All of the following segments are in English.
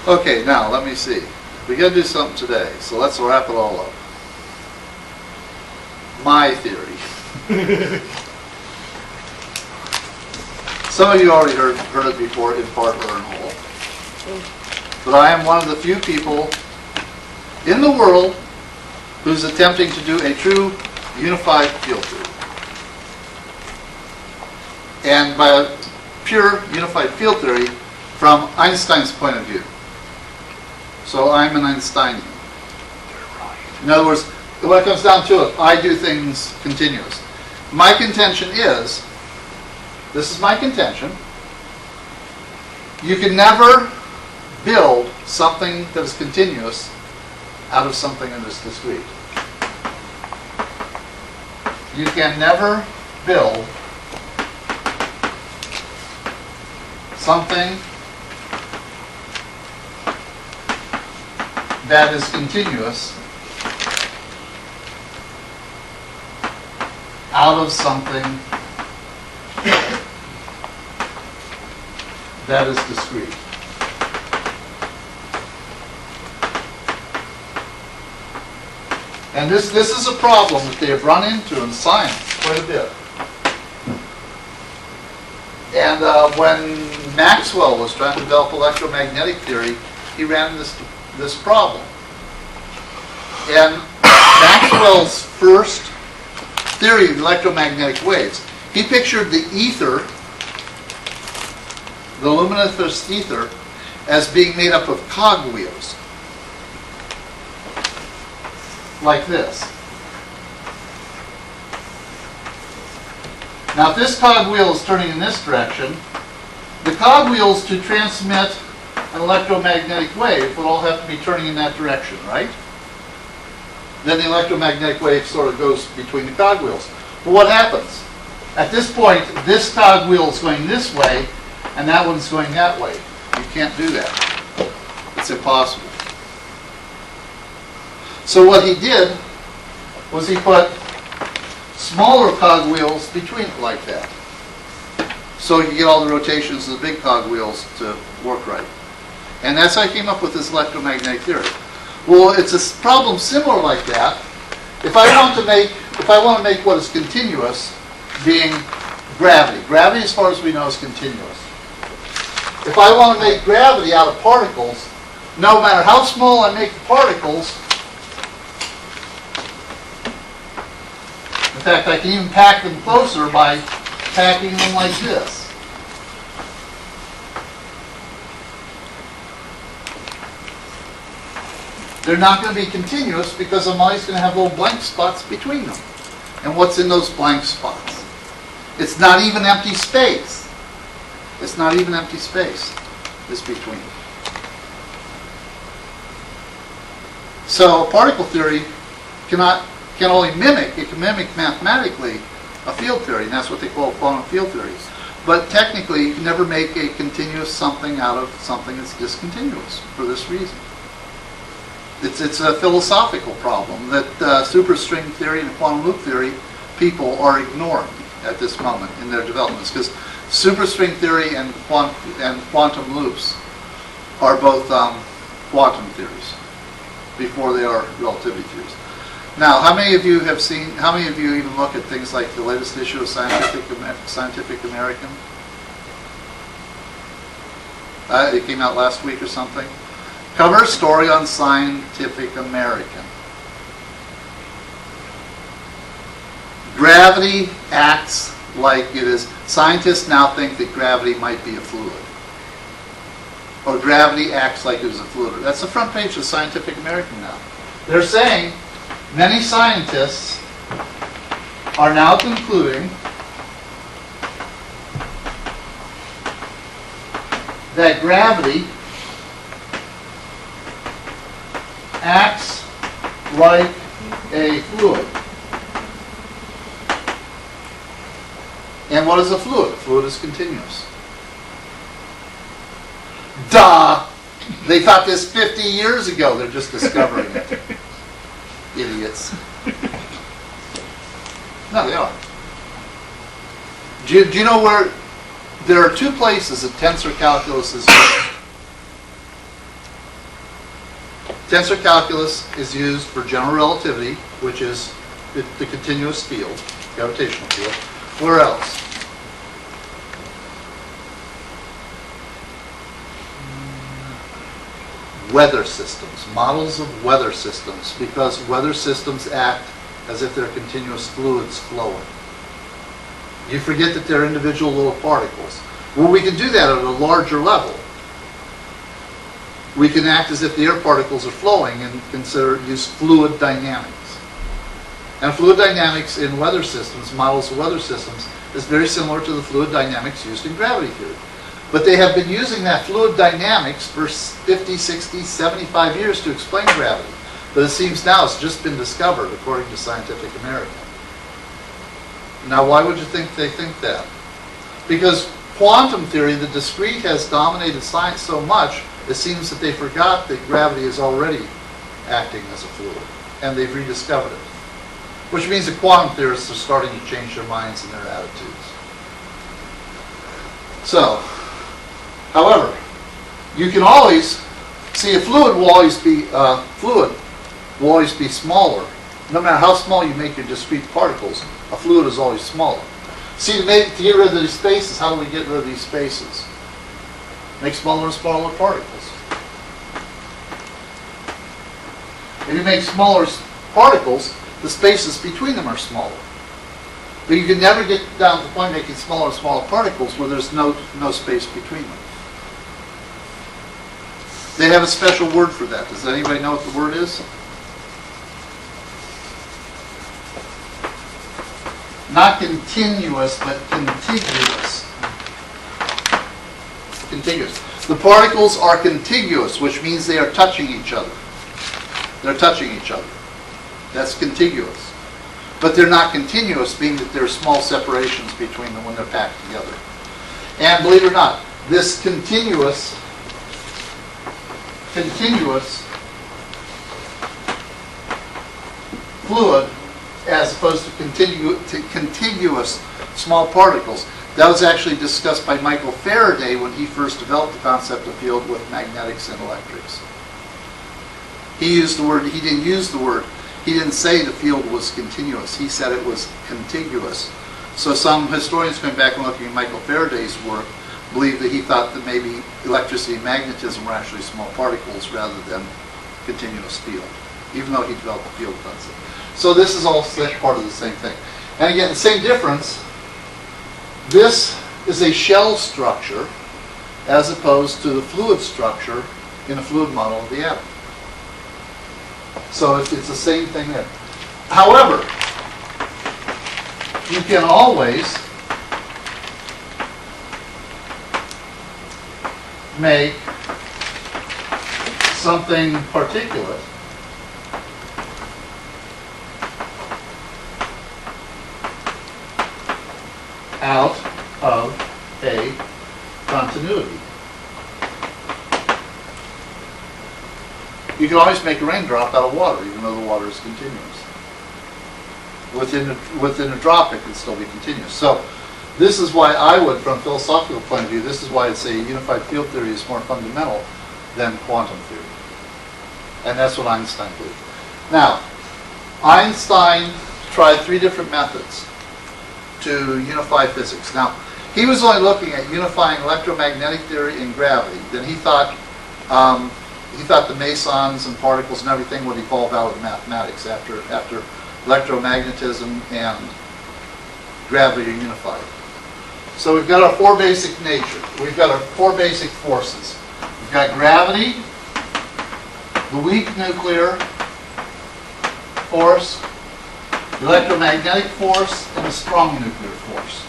Okay, now let me see. We got to do something today, so let's wrap it all up. My theory. Some of you already heard it before, in part or in whole. But I am one of the few people in the world who's attempting to do a true unified field theory. And by a pure unified field theory from Einstein's point of view. So I'm an Einsteinian. In other words, when it comes down to it, I do things continuous. My contention is, this is my contention, you can never build something that is continuous out of something that is discrete. You can never build something that is continuous out of something that is discrete. And this is a problem that they have run into in science quite a bit. And when Maxwell was trying to develop electromagnetic theory, he ran this problem. And Maxwell's first theory of electromagnetic waves, he pictured the ether, the luminous ether, as being made up of cogwheels. Like this. Now if this cogwheel is turning in this direction, the cogwheels to transmit an electromagnetic wave would all have to be turning in that direction, right? Then the electromagnetic wave sort of goes between the cogwheels. But what happens? At this point, this cogwheel is going this way, and that one's going that way. You can't do that. It's impossible. So what he did was he put smaller cogwheels between it like that. So he could get all the rotations of the big cogwheels to work right. And that's how he came up with this electromagnetic theory. Well, it's a problem similar like that. If I want to make what is continuous being gravity. Gravity, as far as we know, is continuous. If I want to make gravity out of particles, no matter how small I make the particles, in fact, I can even pack them closer by packing them like this. They're not going to be continuous because I'm always going to have little blank spots between them. And what's in those blank spots? It's not even empty space. It's not even empty space. It's between. So particle theory can only mimic, it can mimic mathematically a field theory, and that's what they call quantum field theories. But technically, you can never make a continuous something out of something that's discontinuous for this reason. It's a philosophical problem that superstring theory and quantum loop theory people are ignoring at this moment in their developments, because superstring theory and quantum loops are both quantum theories before they are relativity theories. Now, how many of you even look at things like the latest issue of Scientific American? It came out last week or something. Cover story on Scientific American. Gravity acts like it is. Scientists now think that gravity might be a fluid. Or gravity acts like it is a fluid. That's the front page of Scientific American now. They're saying many scientists are now concluding that gravity acts like a fluid. And what is a fluid? A fluid is continuous. Duh! They thought this 50 years ago. They're just discovering it. Idiots. No, they are. Do you know where there are two places that tensor calculus is used? Tensor calculus is used for general relativity, which is the continuous field, gravitational field. Where else? Weather systems, models of weather systems, because weather systems act as if they're continuous fluids flowing. You forget that they're individual little particles. Well, we can do that at a larger level. We can act as if the air particles are flowing and use fluid dynamics. And fluid dynamics in weather systems, models of weather systems, is very similar to the fluid dynamics used in gravity theory. But they have been using that fluid dynamics for 50, 60, 75 years to explain gravity. But it seems now it's just been discovered, according to Scientific American. Now, why would you think they think that? Because quantum theory, the discrete, has dominated science so much, it seems that they forgot that gravity is already acting as a fluid, and they've rediscovered it. Which means that quantum theorists are starting to change their minds and their attitudes. So, however, you can always see a fluid will always be smaller. No matter how small you make your discrete particles, a fluid is always smaller. See, to get rid of these spaces, how do we get rid of these spaces? Make smaller and smaller particles. If you make smaller particles, the spaces between them are smaller. But you can never get down to the point of making smaller and smaller particles where there's no space between them. They have a special word for that. Does anybody know what the word is? Not continuous, but contiguous. Contiguous. The particles are contiguous, which means they are touching each other. They're touching each other. That's contiguous. But they're not continuous, being that there are small separations between them when they're packed together. And believe it or not, this continuous fluid, as opposed to contiguous small particles, that was actually discussed by Michael Faraday when he first developed the concept of field with magnetics and electrics. He used the word, he didn't use the word, he didn't say the field was continuous, he said it was contiguous. So some historians going back and looking at Michael Faraday's work believe that he thought that maybe electricity and magnetism were actually small particles rather than continuous field, even though he developed the field concept. So this is all part of the same thing. And again, the same difference, this is a shell structure as opposed to the fluid structure in a fluid model of the atom. So it's the same thing there. However, you can always make something particulate out of a continuity. You can always make a raindrop out of water, even though the water is continuous. Within a drop, it can still be continuous. So this is why I would, from a philosophical point of view, this is why I'd say unified field theory is more fundamental than quantum theory. And that's what Einstein believed. Now, Einstein tried 3 different methods to unify physics. Now, he was only looking at unifying electromagnetic theory and gravity. Then he thought the mesons and particles and everything would evolve out of mathematics after electromagnetism and gravity are unified. So we've got our 4 basic nature. We've got our 4 basic forces. We've got gravity, the weak nuclear force, the electromagnetic force, and the strong nuclear force.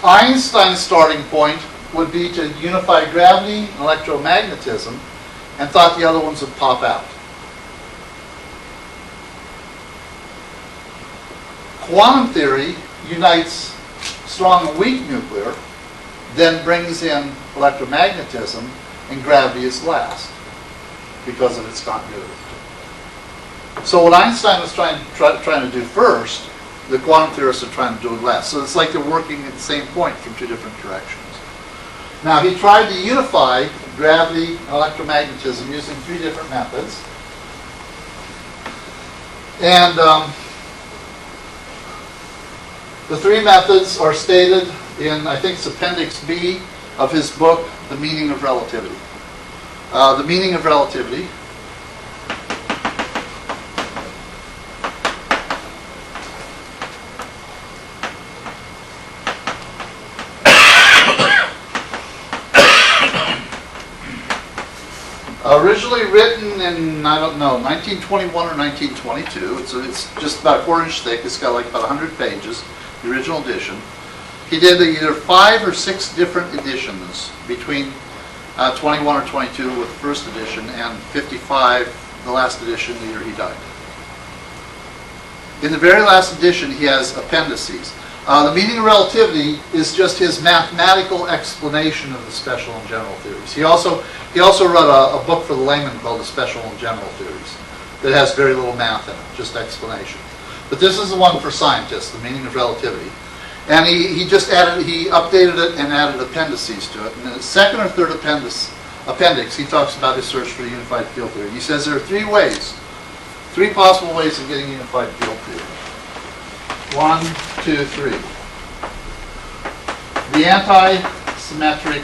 Einstein's starting point would be to unify gravity and electromagnetism, and thought the other ones would pop out. Quantum theory unites strong and weak nuclear, then brings in electromagnetism, and gravity is last because of its continuity. So what Einstein was trying to do first, the quantum theorists are trying to do it last. So it's like they're working at the same point from 2 different directions. Now, he tried to unify gravity, electromagnetism using 3 different methods. And the 3 methods are stated in, I think it's Appendix B of his book, The Meaning of Relativity. The meaning of relativity. Originally written in, I don't know, 1921 or 1922. It's just about a 4-inch thick. It's got like about 100 pages, the original edition. He did either 5 or 6 different editions between 21 or 22 with the first edition and 55, the last edition, the year he died. In the very last edition, he has appendices. The meaning of relativity is just his mathematical explanation of the special and general theories. He also wrote a book for the layman called The Special and General Theories that has very little math in it, just explanation. But this is the one for scientists, the meaning of relativity. And he updated it and added appendices to it. In the second or third appendix, he talks about his search for the unified field theory. He says there are 3 possible ways of getting unified field theory. 1, 2, 3. The anti-symmetric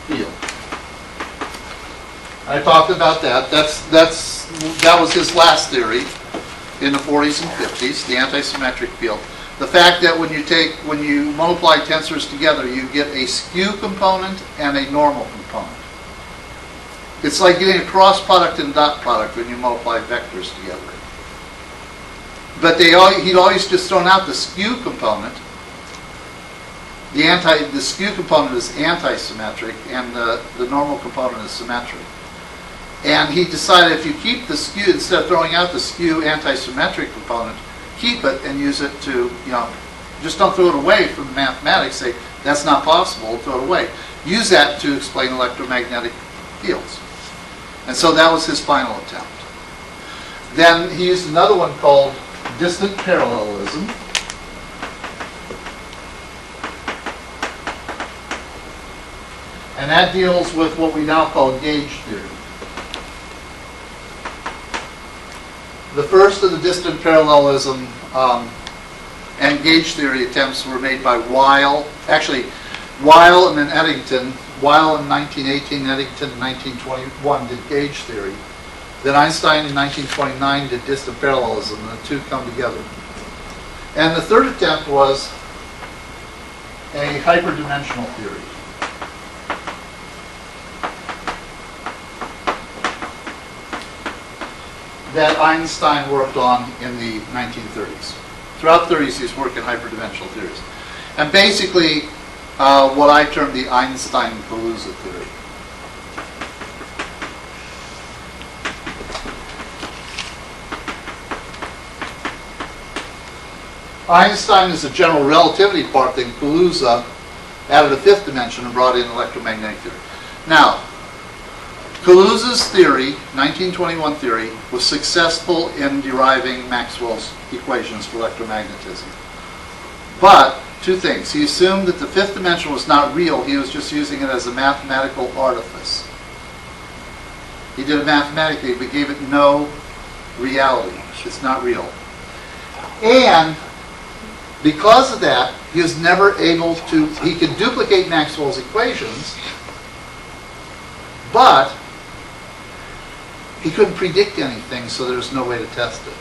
field. I talked about that. That was his last theory in the 40s and 50s, the anti-symmetric field. The fact that when you multiply tensors together, you get a skew component and a normal component. It's like getting a cross product and dot product when you multiply vectors together. But he'd always just thrown out the skew component. The skew component is anti-symmetric, and the normal component is symmetric. And he decided if you keep the skew, instead of throwing out the skew anti-symmetric component, keep it and use it to, just don't throw it away from the mathematics. Say, that's not possible, throw it away. Use that to explain electromagnetic fields. And so that was his final attempt. Then he used another one called distant parallelism. And that deals with what we now call gauge theory. The first of the distant parallelism and gauge theory attempts were made by Weil. Actually, Weil and then Eddington. Weil in 1918, Eddington in 1921 did gauge theory. Then Einstein in 1929 did distant parallelism, and the two come together. And the third attempt was a hyperdimensional theory. That Einstein worked on in the 1930s. Throughout the 30s, he's working hyperdimensional theories. And basically, what I term the Einstein-Kaluza theory. Einstein is the general relativity part, then Kaluza added a 5th dimension and brought in electromagnetic theory. Now, Kaluza's theory, 1921 theory, was successful in deriving Maxwell's equations for electromagnetism. But, 2 things. He assumed that the 5th dimension was not real. He was just using it as a mathematical artifice. He did it mathematically, but gave it no reality. It's not real. And because of that, he was never able to, he could duplicate Maxwell's equations, but he couldn't predict anything, so there's no way to test it.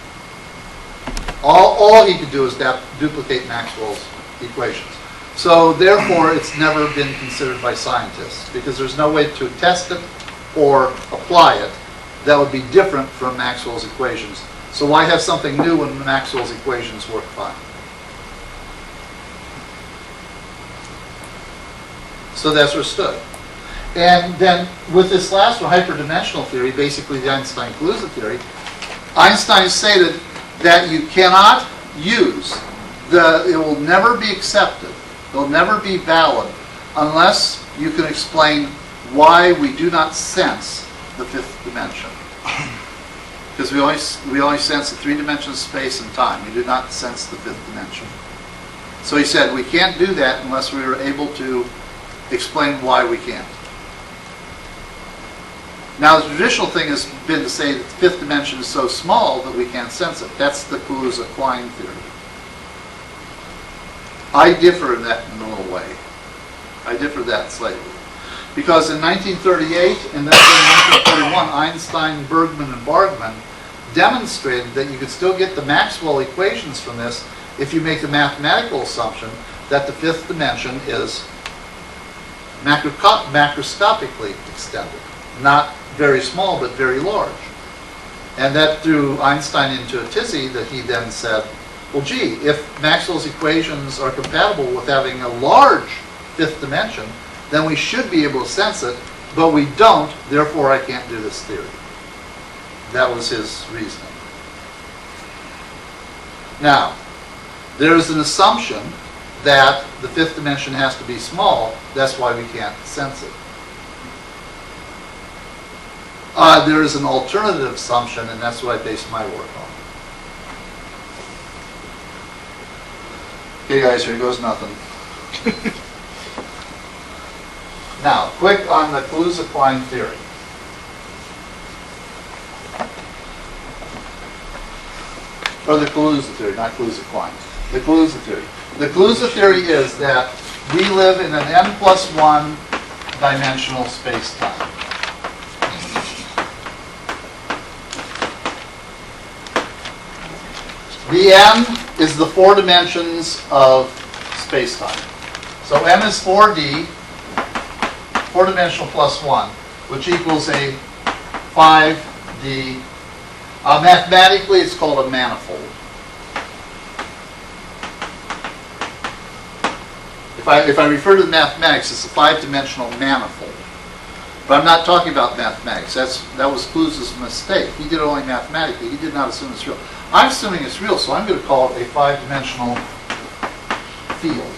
All he could do is duplicate Maxwell's equations. So therefore, it's never been considered by scientists, because there's no way to test it or apply it that would be different from Maxwell's equations. So why have something new when Maxwell's equations work fine? So that's where it stood. And then with this last one, hyperdimensional theory, basically the Einstein-Kaluza theory, Einstein stated that you cannot use it will never be accepted, it will never be valid, unless you can explain why we do not sense the 5th dimension. Because we only sense the 3 dimensions of space and time. We do not sense the 5th dimension. So he said we can't do that unless we are able to explain why we can't. Now, the traditional thing has been to say that the fifth dimension is so small that we can't sense it. That's the Kaluza-Klein theory. I differ in that in a little way. I differ that slightly. Because in 1938 and then in 1941, Einstein, Bergman, and Bargmann demonstrated that you could still get the Maxwell equations from this if you make the mathematical assumption that the fifth dimension is macroscopically extended. Not very small, but very large. And that threw Einstein into a tizzy that he then said, well, gee, if Maxwell's equations are compatible with having a large fifth dimension, then we should be able to sense it, but we don't, therefore I can't do this theory. That was his reasoning. Now, there is an assumption that the fifth dimension has to be small, that's why we can't sense it. There is an alternative assumption, and that's what I base my work on. Okay guys, here goes nothing. Now, quick on the Kaluza-Klein theory. Or the Kaluza theory, not Kaluza-Klein. The Kaluza theory. The Kaluza theory is that we live in an n+1 dimensional space-time. The n is the 4 dimensions of space-time. So n is 4D, 4-dimensional plus 1, which equals a 5D. Mathematically, it's called a manifold. If I refer to the mathematics, it's a 5-dimensional manifold. But I'm not talking about mathematics. That was Kaluza's mistake. He did it only mathematically. He did not assume it's real. I'm assuming it's real, so I'm going to call it a 5-dimensional field.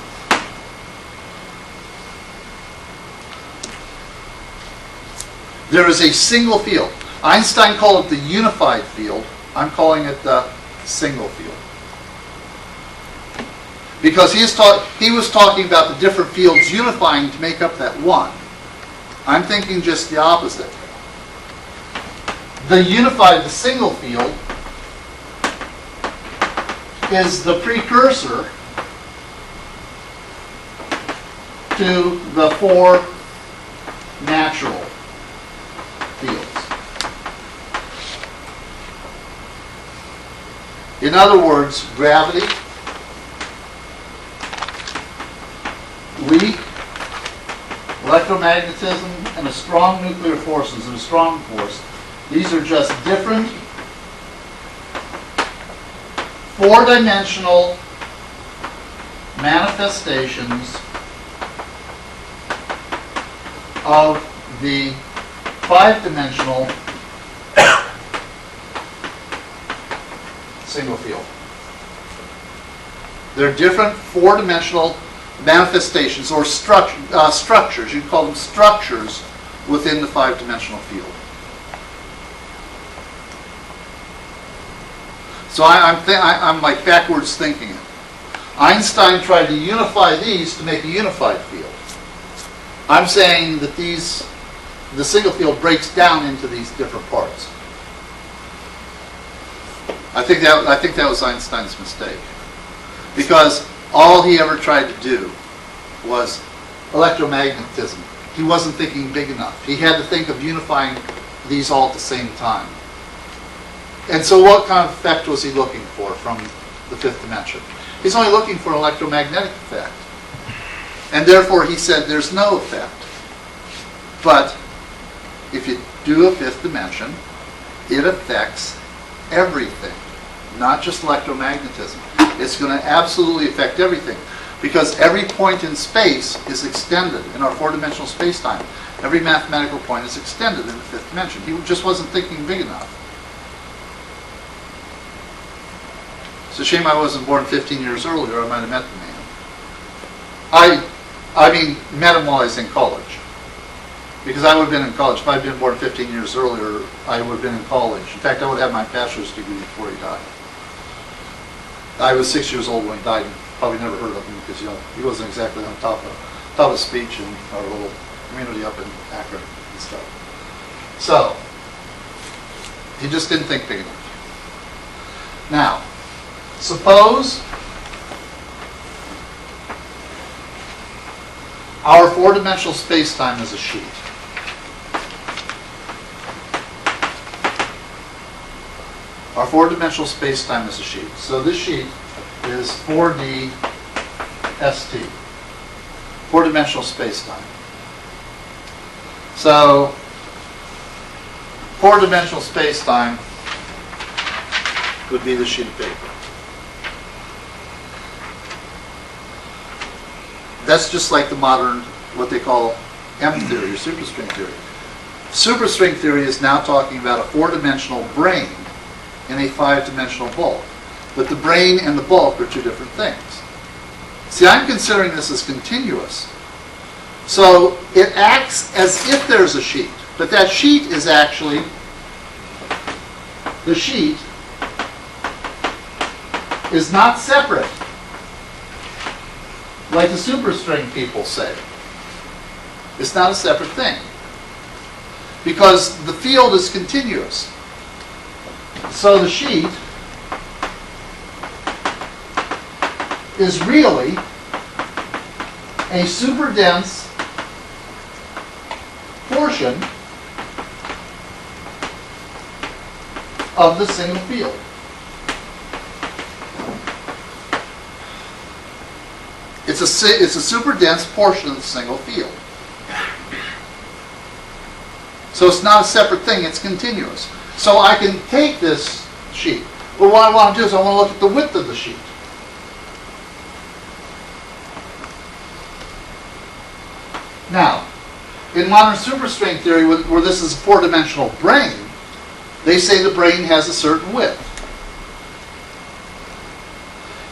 There is a single field. Einstein called it the unified field. I'm calling it the single field. Because he was talking about the different fields unifying to make up that one. I'm thinking just the opposite. The single field, is the precursor to the 4 natural fields. In other words, gravity, weak, electromagnetism, and a strong nuclear forces and a strong force. These are just different 4-dimensional manifestations of the 5-dimensional single field. They're different 4-dimensional manifestations or structures. You call them structures within the 5-dimensional field. So I'm like backwards thinking it. Einstein tried to unify these to make a unified field. I'm saying that the single field breaks down into these different parts. I think that was Einstein's mistake, because all he ever tried to do was electromagnetism. He wasn't thinking big enough. He had to think of unifying these all at the same time. And so what kind of effect was he looking for from the 5th dimension? He's only looking for an electromagnetic effect. And therefore he said there's no effect. But if you do a 5th dimension, it affects everything, not just electromagnetism. It's going to absolutely affect everything, because every point in space is extended in our 4-dimensional space-time. Every mathematical point is extended in the 5th dimension. He just wasn't thinking big enough. It's a shame I wasn't born 15 years earlier. I might have met the man. I mean, met him while I was in college. Because I would have been in college. If I had been born 15 years earlier, I would have been in college. In fact, I would have my bachelor's degree before he died. I was 6 years old when he died, and probably never heard of him because he wasn't exactly on top of speech in our little community up in Akron and stuff. So, he just didn't think big enough. Now, suppose our four-dimensional space-time is a sheet. Our four-dimensional space-time is a sheet. So this sheet is 4D ST, four-dimensional space-time. So, four-dimensional space-time would be the sheet of paper. That's just like the modern, what they call M theory or superstring theory. Superstring theory is now talking about a four-dimensional brain in a five-dimensional bulk. But the brain and the bulk are two different things. See, I'm considering this as continuous. So it acts as if there's a sheet, but that sheet is actually, the sheet is not separate, like the superstring people say. It's not a separate thing, because the field is continuous. So the sheet is really a super dense portion of the single field. It's a super dense portion of the single field. So it's not a separate thing, it's continuous. So I can take this sheet, but what I want to do is I want to look at the width of the sheet. Now, in modern superstring theory, where this is a four-dimensional brain, they say the brain has a certain width.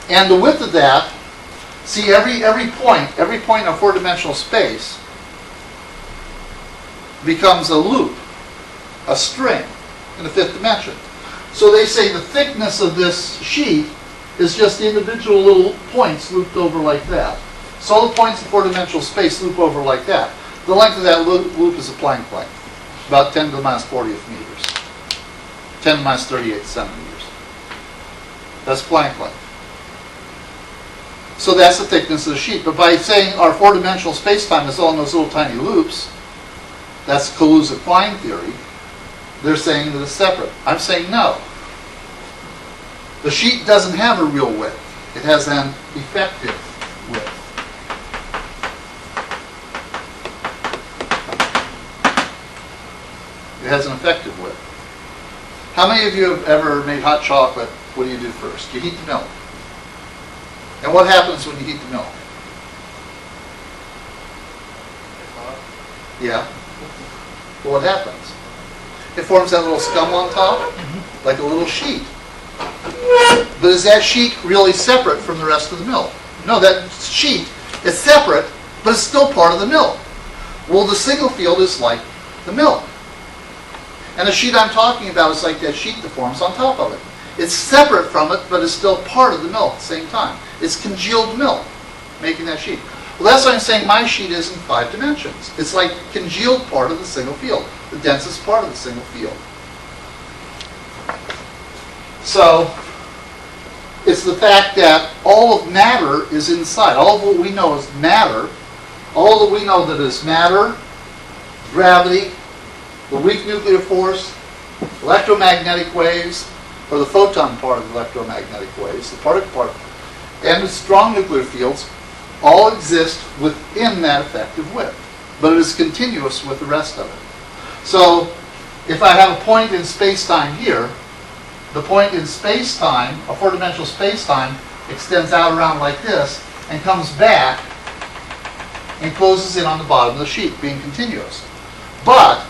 And the width of that, see, every point in a four-dimensional space becomes a loop, a string, in the fifth dimension. So they say the thickness of this sheet is just the individual little points looped over like that. So all the points in four-dimensional space loop over like that. The length of that loop is a Planck length, about 10 to the minus 40th meters, 10 to the minus 38 centimeters. That's Planck length. So that's the thickness of the sheet. But by saying our four-dimensional space-time is all in those little tiny loops, that's Kaluza-Klein theory, they're saying that it's separate. I'm saying no. The sheet doesn't have a real width. It has an effective width. It has an effective width. How many of you have ever made hot chocolate? What do you do first? You heat the milk. And what happens when you heat the milk? Yeah. Well, what happens? It forms that little scum on top, like a little sheet. But is that sheet really separate from the rest of the milk? No, that sheet is separate, but it's still part of the milk. Well, the single field is like the milk. And the sheet I'm talking about is like that sheet that forms on top of it. It's separate from it, but it's still part of the milk at the same time. It's congealed milk making that sheet. Well, that's why I'm saying my sheet is in 5 dimensions. It's like congealed part of the single field, the densest part of the single field. So, it's the fact that all of matter is inside. All of what we know is matter. All that we know that is matter, gravity, the weak nuclear force, electromagnetic waves, or the photon part of the electromagnetic waves, the particle part, and the strong nuclear fields, all exist within that effective width. But it is continuous with the rest of it. So, if I have a point in space-time here, the point in space-time, a four-dimensional space-time, extends out around like this and comes back and closes in on the bottom of the sheet, being continuous. But,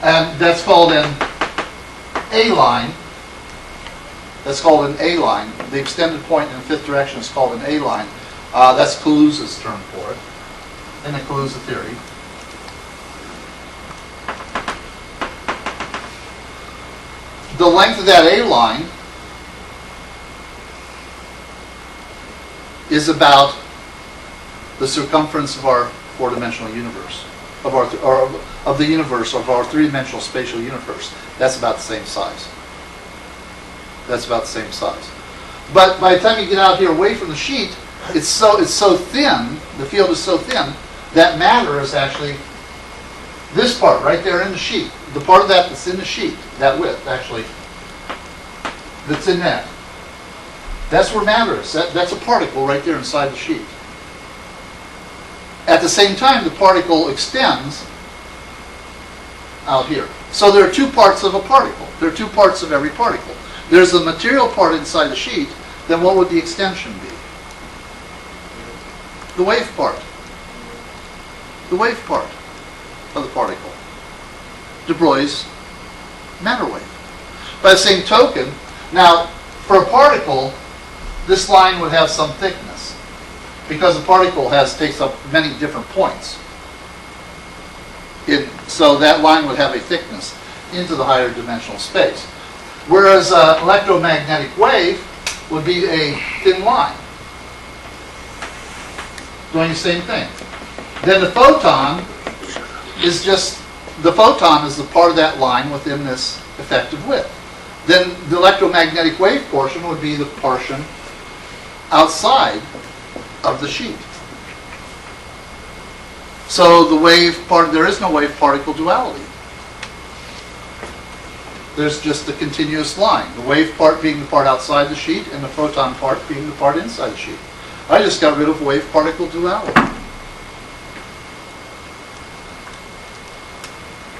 and that's called an A-line. That's called an A-line. The extended point in the fifth direction is called an A-line. That's Kaluza's term for it, in the Kaluza theory. The length of that A-line is about the circumference of our four-dimensional universe. of our or of the universe, of our three-dimensional spatial universe. That's about the same size. That's about the same size. But by the time you get out here away from the sheet, it's so thin, the field is so thin, that matter is actually this part right there in the sheet. The part of that that's in the sheet, that width actually, that's in that. That's where matter is. That's a particle right there inside the sheet. At the same time, the particle extends out here. So there are two parts of a particle. There are two parts of every particle. There's the material part inside the sheet, then what would the extension be? The wave part. The wave part of the particle. De Broglie's matter wave. By the same token, now, for a particle, this line would have some thickness because the particle takes up many different points. So that line would have a thickness into the higher dimensional space. Whereas an electromagnetic wave would be a thin line, doing the same thing. Then the photon is the part of that line within this effective width. Then the electromagnetic wave portion would be the portion outside of the sheet. So the wave part, there is no wave particle duality. There's just a continuous line. The wave part being the part outside the sheet and the photon part being the part inside the sheet. I just got rid of wave particle duality.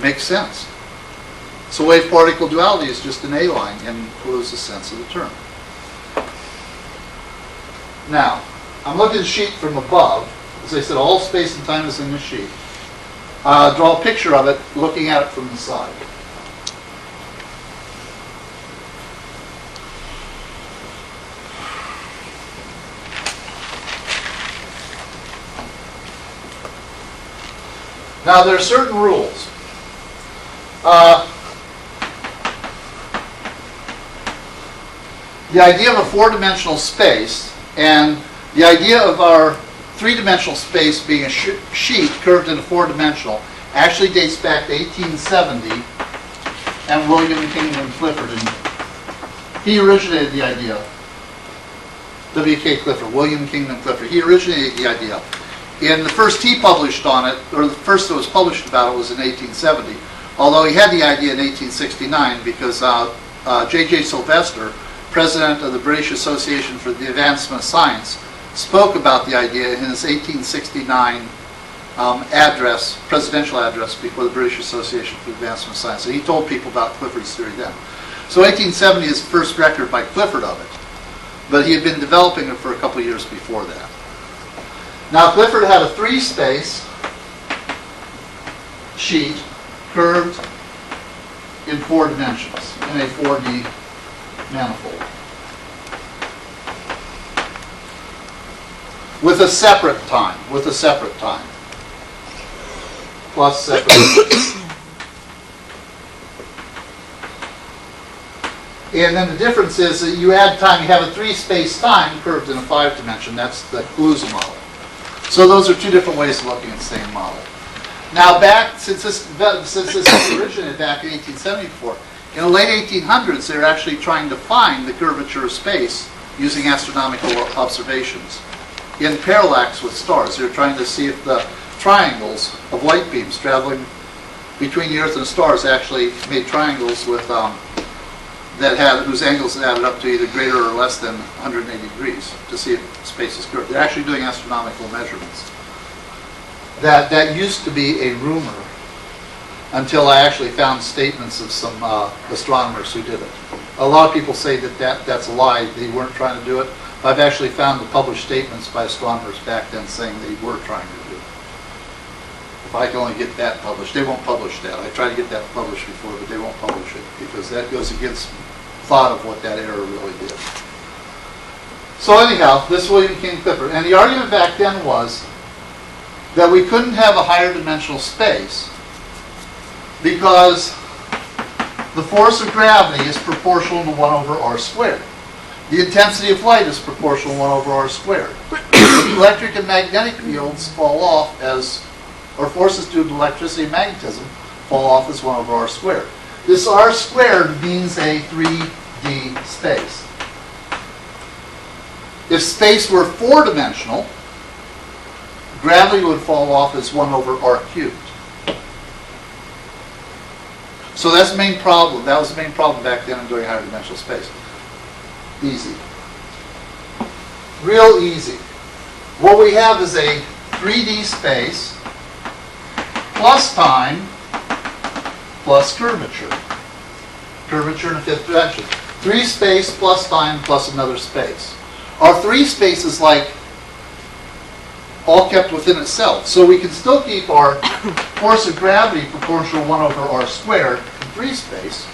Makes sense. So wave particle duality is just an A-line and includes the sense of the term. Now, I'm looking at the sheet from above. As I said, all space and time is in the sheet. Draw a picture of it looking at it from the side. Now, there are certain rules. The idea of a four-dimensional space and the idea of our three-dimensional space being a sheet curved into four-dimensional actually dates back to 1870 and William Kingdon Clifford. And he originated the idea. W.K. Clifford, William Kingdon Clifford. He originated the idea. And the first he published on it, or the first that was published about it, was in 1870. Although he had the idea in 1869 because J.J. Sylvester, president of the British Association for the Advancement of Science, spoke about the idea in his 1869 address, presidential address before the British Association for the Advancement of Science. So he told people about Clifford's theory then. So 1870 is the first record by Clifford of it. But he had been developing it for a couple of years before that. Now Clifford had a three-space sheet curved in four dimensions in a 4D manifold with a separate time, plus separate time. And then the difference is that you add time, you have a three-space time curved in a 5-dimension. That's the Kaluza model. So those are two different ways of looking at the same model. Now back, since this originated back in 1874, in the late 1800s they were actually trying to find the curvature of space using astronomical observations in parallax with stars. They were trying to see if the triangles of light beams traveling between the Earth and the stars actually made triangles with whose angles added up to either greater or less than 180 degrees to see if space is curved. They're actually doing astronomical measurements. That used to be a rumor until I actually found statements of some astronomers who did it. A lot of people say that's a lie, they weren't trying to do it. I've actually found the published statements by astronomers back then saying they were trying to do it. If I can only get that published. They won't publish that. I tried to get that published before, but they won't publish it because that goes against thought of what that error really did. So anyhow, this is William Kingdon Clifford. And the argument back then was that we couldn't have a higher dimensional space because the force of gravity is proportional to 1 over r squared. The intensity of light is proportional to 1 over r squared. The electric and magnetic fields fall off as or forces due to electricity and magnetism fall off as 1 over r squared. This r squared means a 3D space. If space were 4-dimensional, gravity would fall off as 1 over r cubed. So that's the main problem. That was the main problem back then in doing higher dimensional space. Easy. Real easy. What we have is a 3D space plus time plus curvature. Curvature in the 5th dimension. 3 space plus time plus another space. Our 3 space is like all kept within itself. So we can still keep our force of gravity proportional 1 over r squared in 3 space.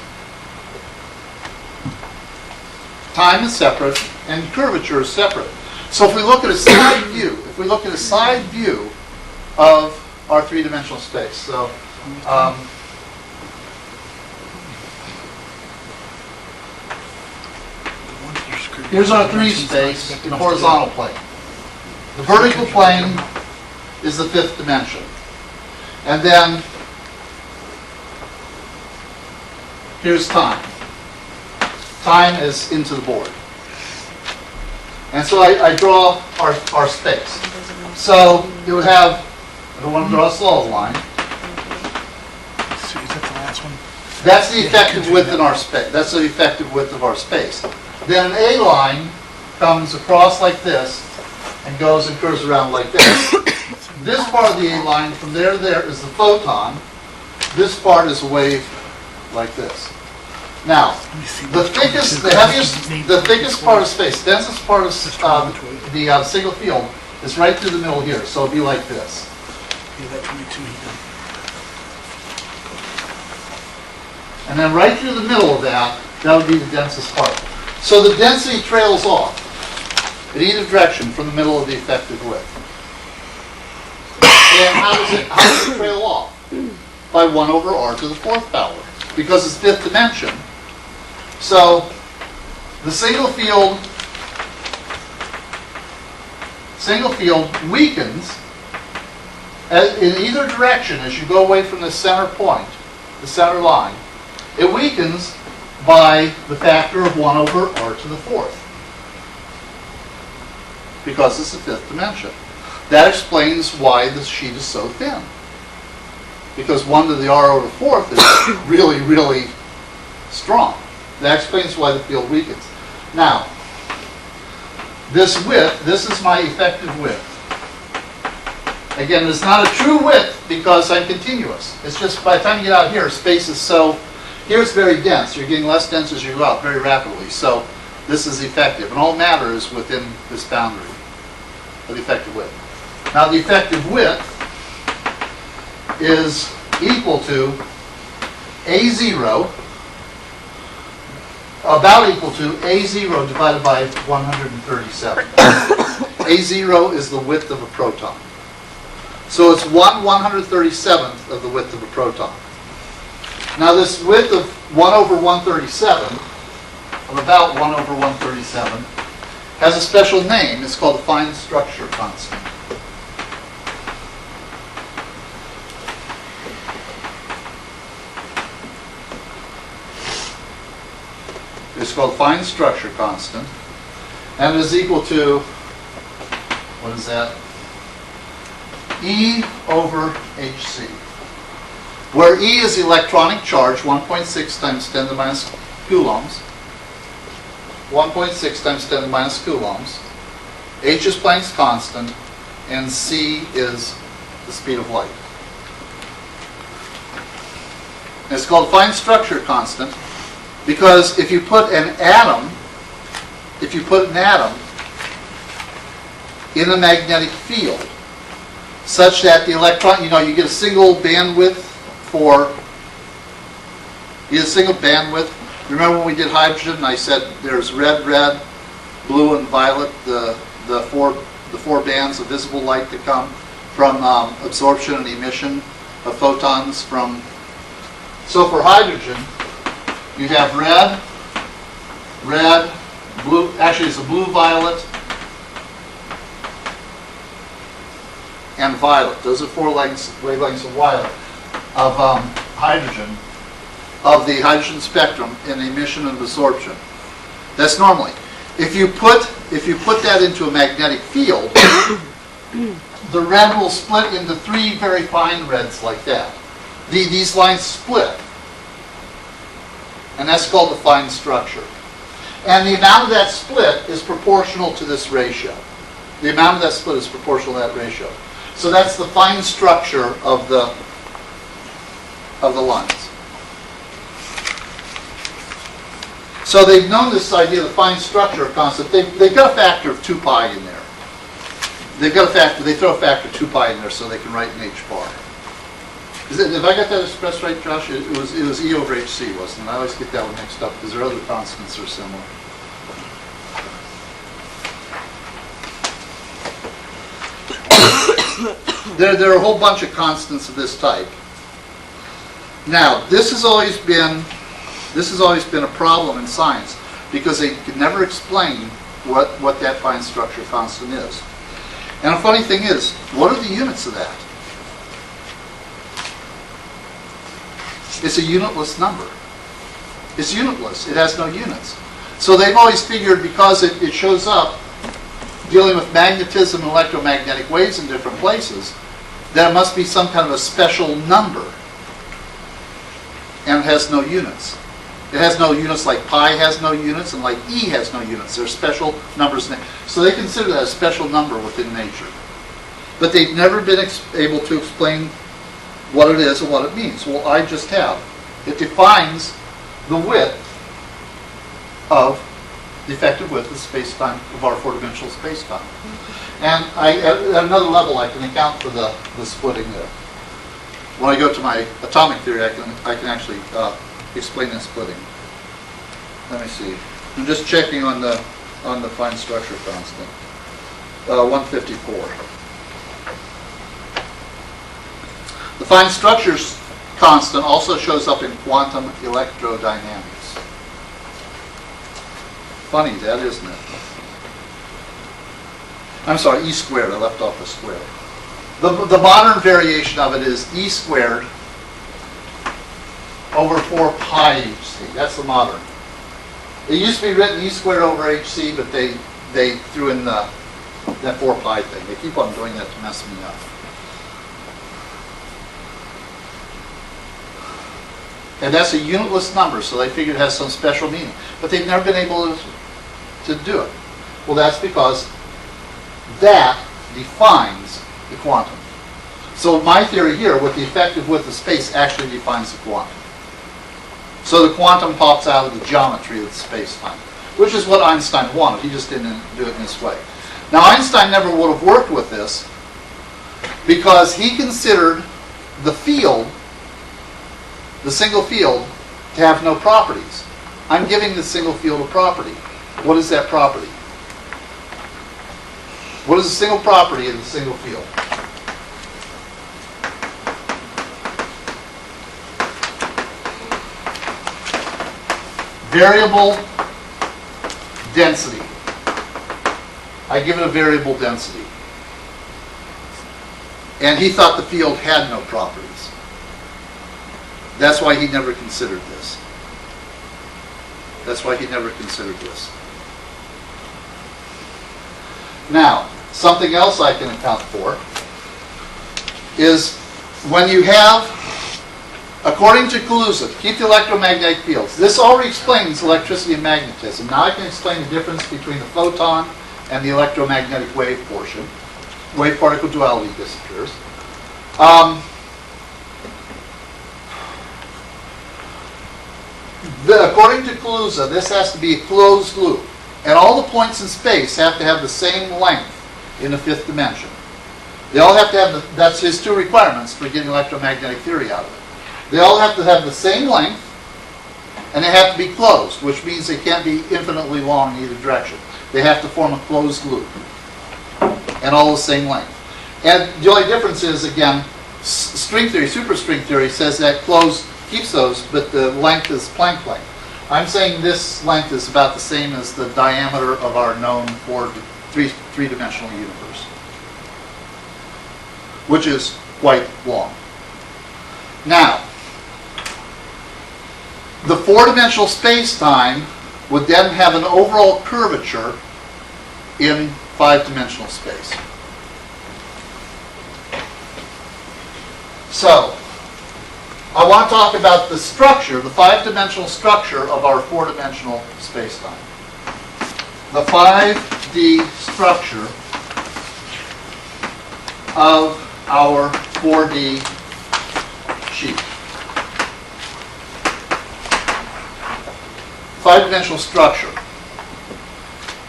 Time is separate and curvature is separate. So if we look at a side view, of our 3-dimensional space, so here's our 3 space in a horizontal plane. The vertical plane is the 5th dimension. And then here's time. Time is into the board. And so I draw our space. So it would have, I don't want to draw a solid line. Is that the last one? That's the effective width in our space. That's the effective width of our space. Then an A line comes across like this and goes and curves around like this. This part of the A line from there to there is the photon. This part is a wave like this. Now, the thickest part of space, densest part of the single field is right through the middle here. So it'll be like this. Yeah, that 22 he And then right through the middle of that would be the densest part. So the density trails off in either direction from the middle of the effective width. And how does it trail off? By 1 over r to the 4th power, because it's 5th dimension. So the single field weakens in either direction as you go away from the center point, the center line. It weakens by the factor of 1 over r to the 4th, because it's the 5th dimension. That explains why the sheet is so thin, because 1 to the r over the 4th is really, really strong. That explains why the field weakens. Now, this width, this is my effective width. Again, it's not a true width because I'm continuous. It's just by the time you get out here, space is so, here it's very dense. You're getting less dense as you go out very rapidly. So this is effective. And all matter is within this boundary of the effective width. Now the effective width is equal to A0, about equal to A0 divided by 137. A0 is the width of a proton. So it's 1/137th of the width of a proton. Now this width of 1 over 137, of about 1 over 137, has a special name. It's called the fine structure constant. It's called fine structure constant, and it is equal to, what is that? E over hc, where E is the electronic charge, 1.6 times 10 to the minus coulombs, 1.6 times 10 to the minus coulombs, h is Planck's constant, and c is the speed of light. And it's called fine structure constant because if you put an atom in a magnetic field, such that the electron, you get a single bandwidth Remember when we did hydrogen and I said there's red, blue, and violet, the four bands of visible light that come from absorption and emission of photons from. So for hydrogen, you have red, blue, actually it's a blue, violet, and violet. Those are four wavelengths of hydrogen, of the hydrogen spectrum in emission and absorption. That's normally. If you put that into a magnetic field, the red will split into three very fine reds like that. These lines split, and that's called the fine structure. And the amount of that split is proportional to this ratio. The amount of that split is proportional to that ratio. So that's the fine structure of the lines. So they've known this idea of the fine structure constant. They've got a factor of 2 pi in there. They throw a factor of 2 pi in there so they can write an h bar. Have I got that expressed right, Josh? It was E over hc, wasn't it? I always get that one mixed up because there are other constants that are similar. There are a whole bunch of constants of this type. Now, this has always been a problem in science because they could never explain what that fine structure constant is. And a funny thing is, what are the units of that? It's a unitless number. It's unitless. It has no units. So they've always figured because it shows up dealing with magnetism and electromagnetic waves in different places, that it must be some kind of a special number. And it has no units. It has no units like pi has no units and like E has no units. They're special numbers. So they consider that a special number within nature. But they've never been able to explain what it is and what it means. Well, I just have. It defines the width of the effective width of space-time, of our four-dimensional space-time. And at another level, I can account for the splitting there. When I go to my atomic theory, I can actually explain the splitting. Let me see. I'm just checking on the fine structure constant. 154. The fine structures constant also shows up in quantum electrodynamics. Funny that, isn't it? I'm sorry, E squared. I left off the square. The modern variation of it is E squared over 4 pi hc. That's the modern. It used to be written E squared over hc, but they threw in that 4 pi thing. They keep on doing that to mess me up. And that's a unitless number, so they figured it has some special meaning. But they've never been able to do it. Well, that's because that defines the quantum. So my theory here, with the effective width of space, actually defines the quantum. So the quantum pops out of the geometry of the space-time, which is what Einstein wanted. He just didn't do it in this way. Now, Einstein never would have worked with this because he considered the field, the single field, to have no properties. I'm giving the single field a property. What is that property? What is the single property of the single field? Variable density. I give it a variable density. And he thought the field had no properties. That's why he never considered this. That's why he never considered this. Now, something else I can account for is when you have, according to Kaluza, keep the electromagnetic fields. This already explains electricity and magnetism. Now I can explain the difference between the photon and the electromagnetic wave portion. Wave-particle duality disappears. According to Kaluza, this has to be a closed loop. And all the points in space have to have the same length in the fifth dimension. They all have to have, that's his 2 requirements for getting electromagnetic theory out of it. They all have to have the same length, and they have to be closed, which means they can't be infinitely long in either direction. They have to form a closed loop, and all the same length. And the only difference is, again, string theory, superstring theory, says that closed keeps those, but the length is Planck length. I'm saying this length is about the same as the diameter of our known three-dimensional universe. which is quite long. Now, the four-dimensional space-time would then have an overall curvature in five-dimensional space. So, I want to talk about the structure, the five-dimensional structure of our four-dimensional space-time. The 5D structure of our 4D sheet. Five-dimensional structure.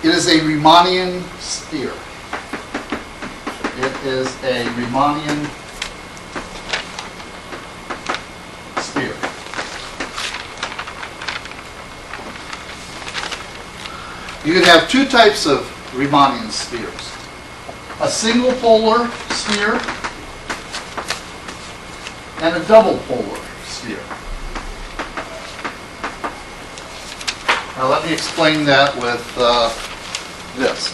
It is a Riemannian sphere. It is a Riemannian sphere. You can have two types of Riemannian spheres. A single polar sphere and a double polar sphere. Now let me explain that with this.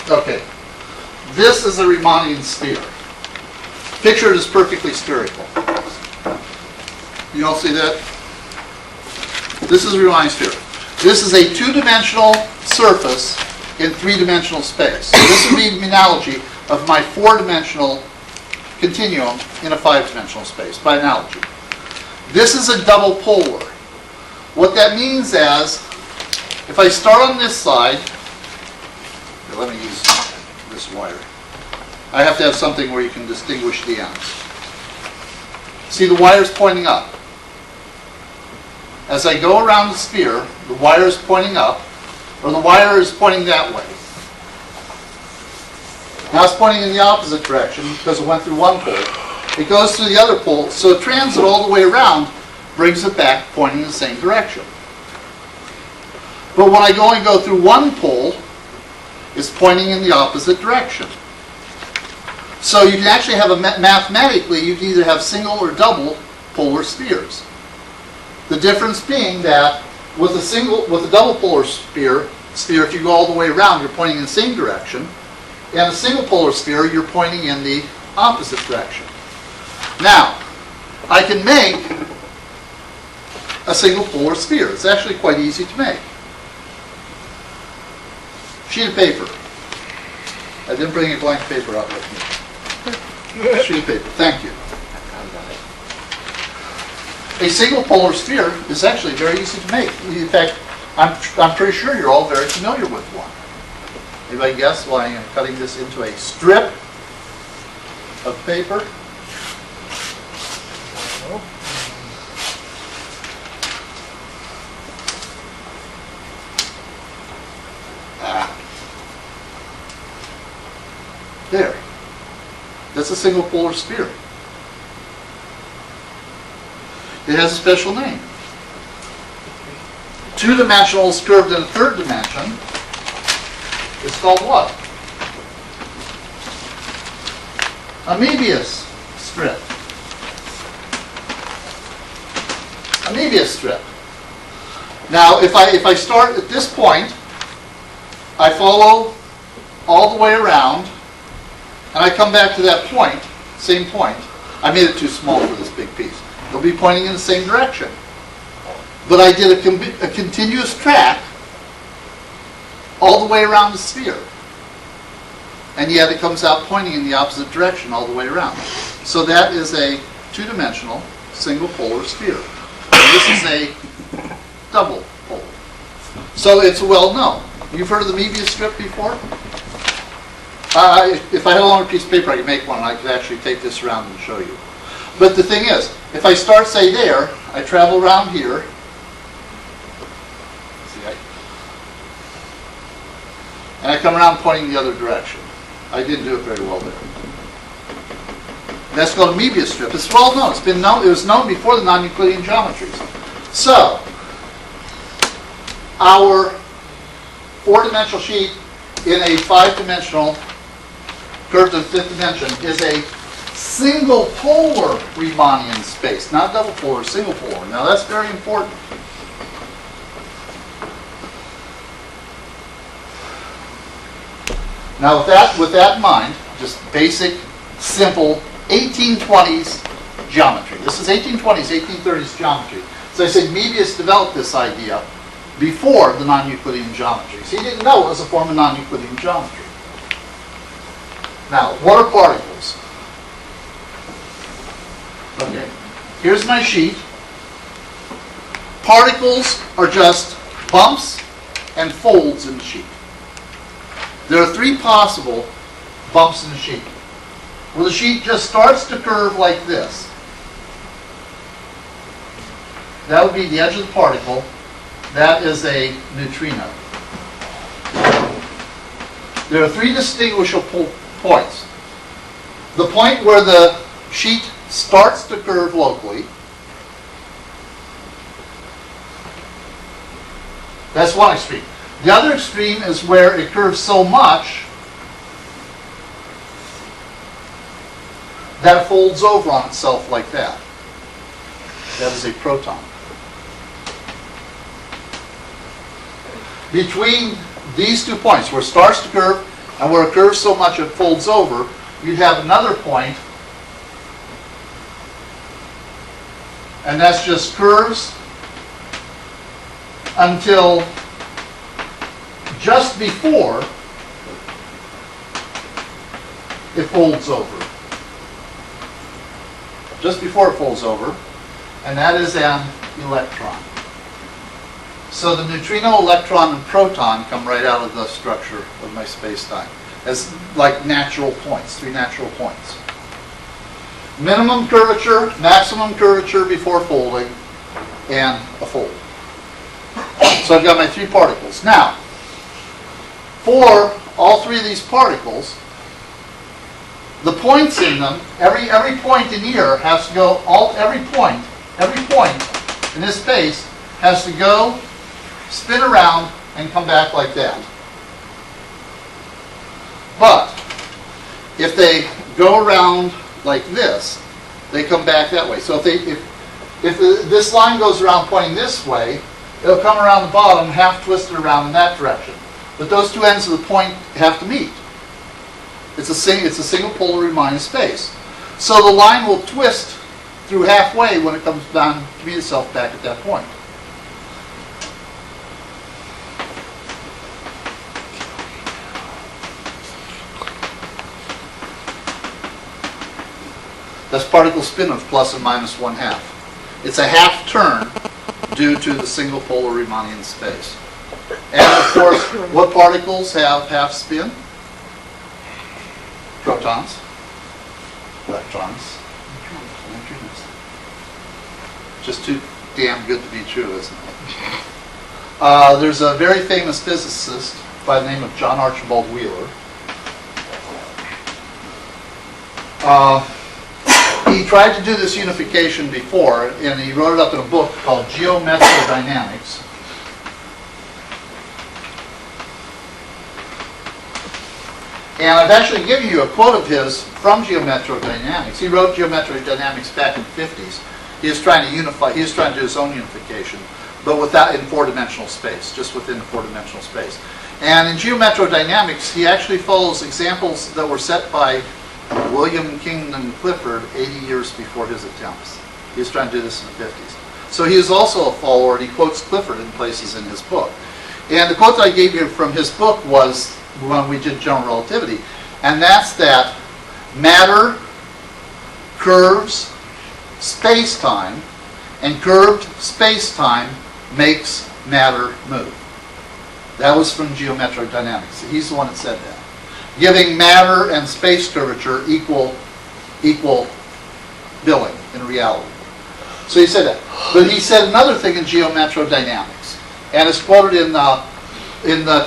Okay, this is a Riemannian sphere. Picture it as perfectly spherical. You all see that? This is a Riemannian sphere. This is a two-dimensional surface in three-dimensional space. So this would be the analogy of my four-dimensional continuum in a five-dimensional space, by analogy. This is a double polar. What that means is, if I start on this side, here, let me use this wire. I have to have something where you can distinguish the ends. See, the wire's pointing up. As I go around the sphere, the wire is pointing up, or the wire is pointing that way. Now it's pointing in the opposite direction because it went through one pole. It goes through the other pole, so transit all the way around brings it back pointing in the same direction. But when I go through one pole, it's pointing in the opposite direction. So you can actually have mathematically, you can either have single or double polar spheres. The difference being that with a double polar sphere, if you go all the way around, you're pointing in the same direction. And a single polar sphere, you're pointing in the opposite direction. Now, I can make a single polar sphere. It's actually quite easy to make. Sheet of paper. I didn't bring a blank paper out with me. Sheet of paper. Thank you. A single polar sphere is actually very easy to make. In fact, I'm pretty sure you're all very familiar with one. Anybody guess why I'm cutting this into a strip of paper? There. That's a single polar sphere. It has a special name. Two-dimensional is curved in a third dimension. It's called what? A Möbius strip. A Möbius strip. Now, if I start at this point, I follow all the way around, and I come back to that point, same point. I made it too small for this big piece. It'll be pointing in the same direction. But I did a continuous track all the way around the sphere. And yet it comes out pointing in the opposite direction all the way around. So that is a two-dimensional single polar sphere. And this is a double polar. So it's well known. You've heard of the Möbius strip before? If I had a longer piece of paper, I could make one, and I could actually take this around and show you. But the thing is, if I start, say, there, I travel around here. And I come around pointing the other direction. I didn't do it very well there. And that's called a Möbius strip. It's well known. It's been known. It was known before the non-Euclidean geometries. So, our four-dimensional sheet in a five-dimensional curved in fifth dimension is a single polar Riemannian space, not double polar, single polar. Now that's very important. Now with that in mind, Just basic, simple 1820s geometry. This is 1820s, 1830s geometry. So I said Möbius developed this idea before the non-Euclidean geometries. He didn't know it was a form of non-Euclidean geometry. Now, what are particles? Okay, here's my sheet. Particles are just bumps and folds in the sheet. There are three possible bumps in the sheet. Where the sheet just starts to curve like this. That would be the edge of the particle. That is a neutrino. There are three distinguishable points. The point where the sheet starts to curve locally. That's one extreme. The other extreme is where it curves so much that it folds over on itself like that. That is a proton. Between these 2 points, where it starts to curve and where it curves so much it folds over, you'd have another point, and that's just curves until just before it folds over. Just before it folds over, and that is an electron. So the neutrino, electron, and proton come right out of the structure of my space-time as like natural points, three natural points. Minimum curvature, maximum curvature before folding, and a fold. So I've got my three particles. Now, for all three of these particles, the points in them, every point in here has to go, every point in this space has to go, spin around, and come back like that. But if they go around like this, they come back that way. So if this line goes around pointing this way, it'll come around the bottom, half twisted around in that direction. But those two ends of the point have to meet. It's a single polar Riemannian space. So the line will twist through halfway when it comes down to meet itself back at that point. That's particle spin of plus and minus 1/2. It's a half turn due to the single polar Riemannian space. And of course, what particles have half spin? Protons, electrons, neutrinos. Just too damn good to be true, isn't it? There's a very famous physicist by the name of John Archibald Wheeler. He tried to do this unification before, and he wrote it up in a book called Geometrodynamics. And I've actually given you a quote of his from Geometrodynamics. He wrote Geometrodynamics back in the 50s. He was trying to unify, he was trying to do his own unification, but without in four-dimensional space, just within the four-dimensional space. And in Geometrodynamics, he actually follows examples that were set by William Kingdon Clifford 80 years before his attempts. He was trying to do this in the 50s. So he is also a follower, and he quotes Clifford in places in his book. And the quote that I gave you from his book was when we did general relativity, and that's that matter curves space-time, and curved space-time makes matter move. That was from Geometrodynamics. He's the one that said that. Giving matter and space curvature equal billing in reality. So he said that. But he said another thing in Geometrodynamics, and it's quoted in the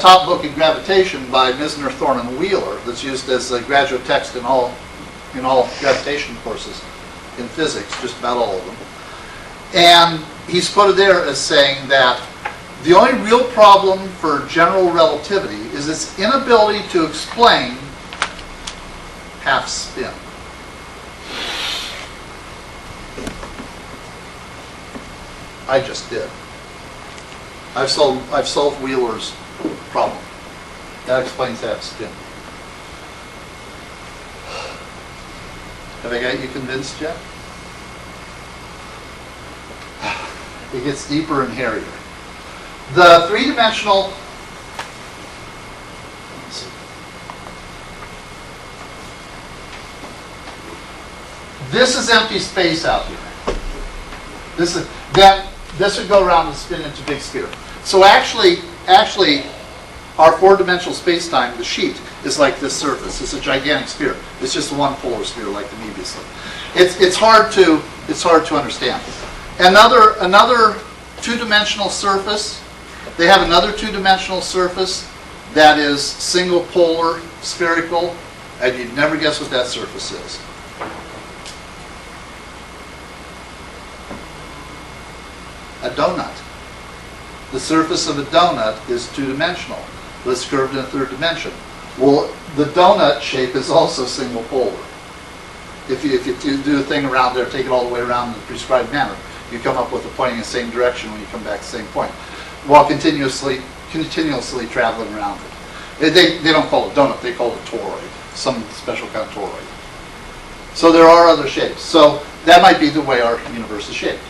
top book in gravitation by Misner, Thorne, and Wheeler, that's used as a graduate text in all gravitation courses in physics, just about all of them. And he's quoted there as saying that the only real problem for general relativity is its inability to explain half spin. I just did. I've solved Wheeler's problem. That explains half spin. Have I got you convinced yet? It gets deeper and hairier. The three-dimensional, this is empty space out here. This would go around and spin into a big sphere. So actually, our four-dimensional space-time, the sheet, is like this surface. It's a gigantic sphere. It's just one polar sphere, like the Möbius line. It's hard to understand. Another two-dimensional surface. They have another two-dimensional surface that is single polar spherical, and you'd never guess what that surface is. A donut. The surface of a donut is two-dimensional, but it's curved in a third dimension. Well, the donut shape is also single polar. If you do a thing around there, take it all the way around in the prescribed manner, you come up with a pointing in the same direction when you come back to the same point, while continuously traveling around it. They don't call it a donut, they call it a toroid, some special kind of toroid. So there are other shapes. So that might be the way our universe is shaped.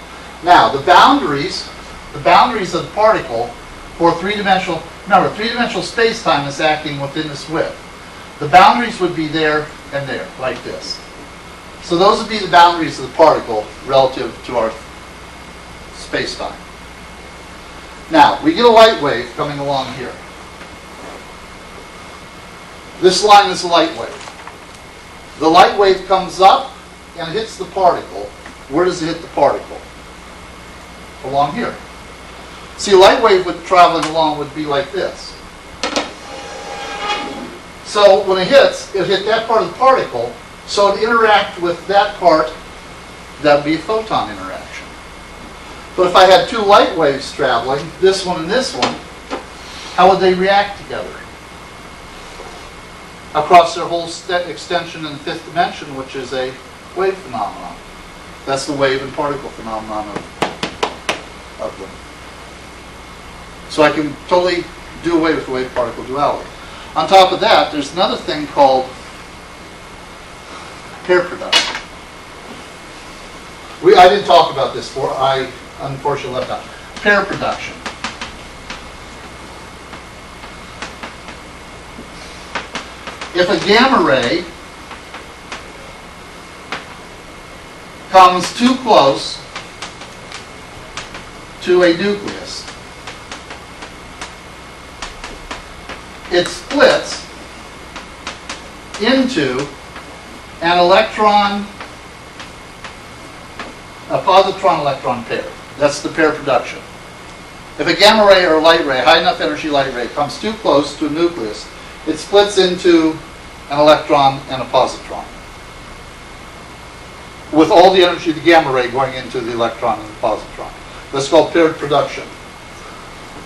Now, the boundaries of the particle for three-dimensional, remember, three-dimensional space-time is acting within this width. The boundaries would be there and there, like this. So those would be the boundaries of the particle relative to our space-time. Now, we get a light wave coming along here. This line is a light wave. The light wave comes up and hits the particle. Where does it hit the particle? Along here. See, a light wave traveling along would be like this. So when it hit that part of the particle, so it interact with that part, that would be a photon interaction. But if I had two light waves traveling, this one and this one, how would they react together? Across their whole extension in the fifth dimension, which is a wave phenomenon. That's the wave and particle phenomenon of them. So I can totally do away with the wave-particle duality. On top of that, there's another thing called pair production. I didn't talk about this before. I unfortunately left out. Pair production. If a gamma ray comes too close to a nucleus, it splits into an electron, a positron-electron pair. That's the pair production. If a gamma ray or a light ray, high enough energy light ray, comes too close to a nucleus, it splits into an electron and a positron, with all the energy of the gamma ray going into the electron and the positron. That's called paired production.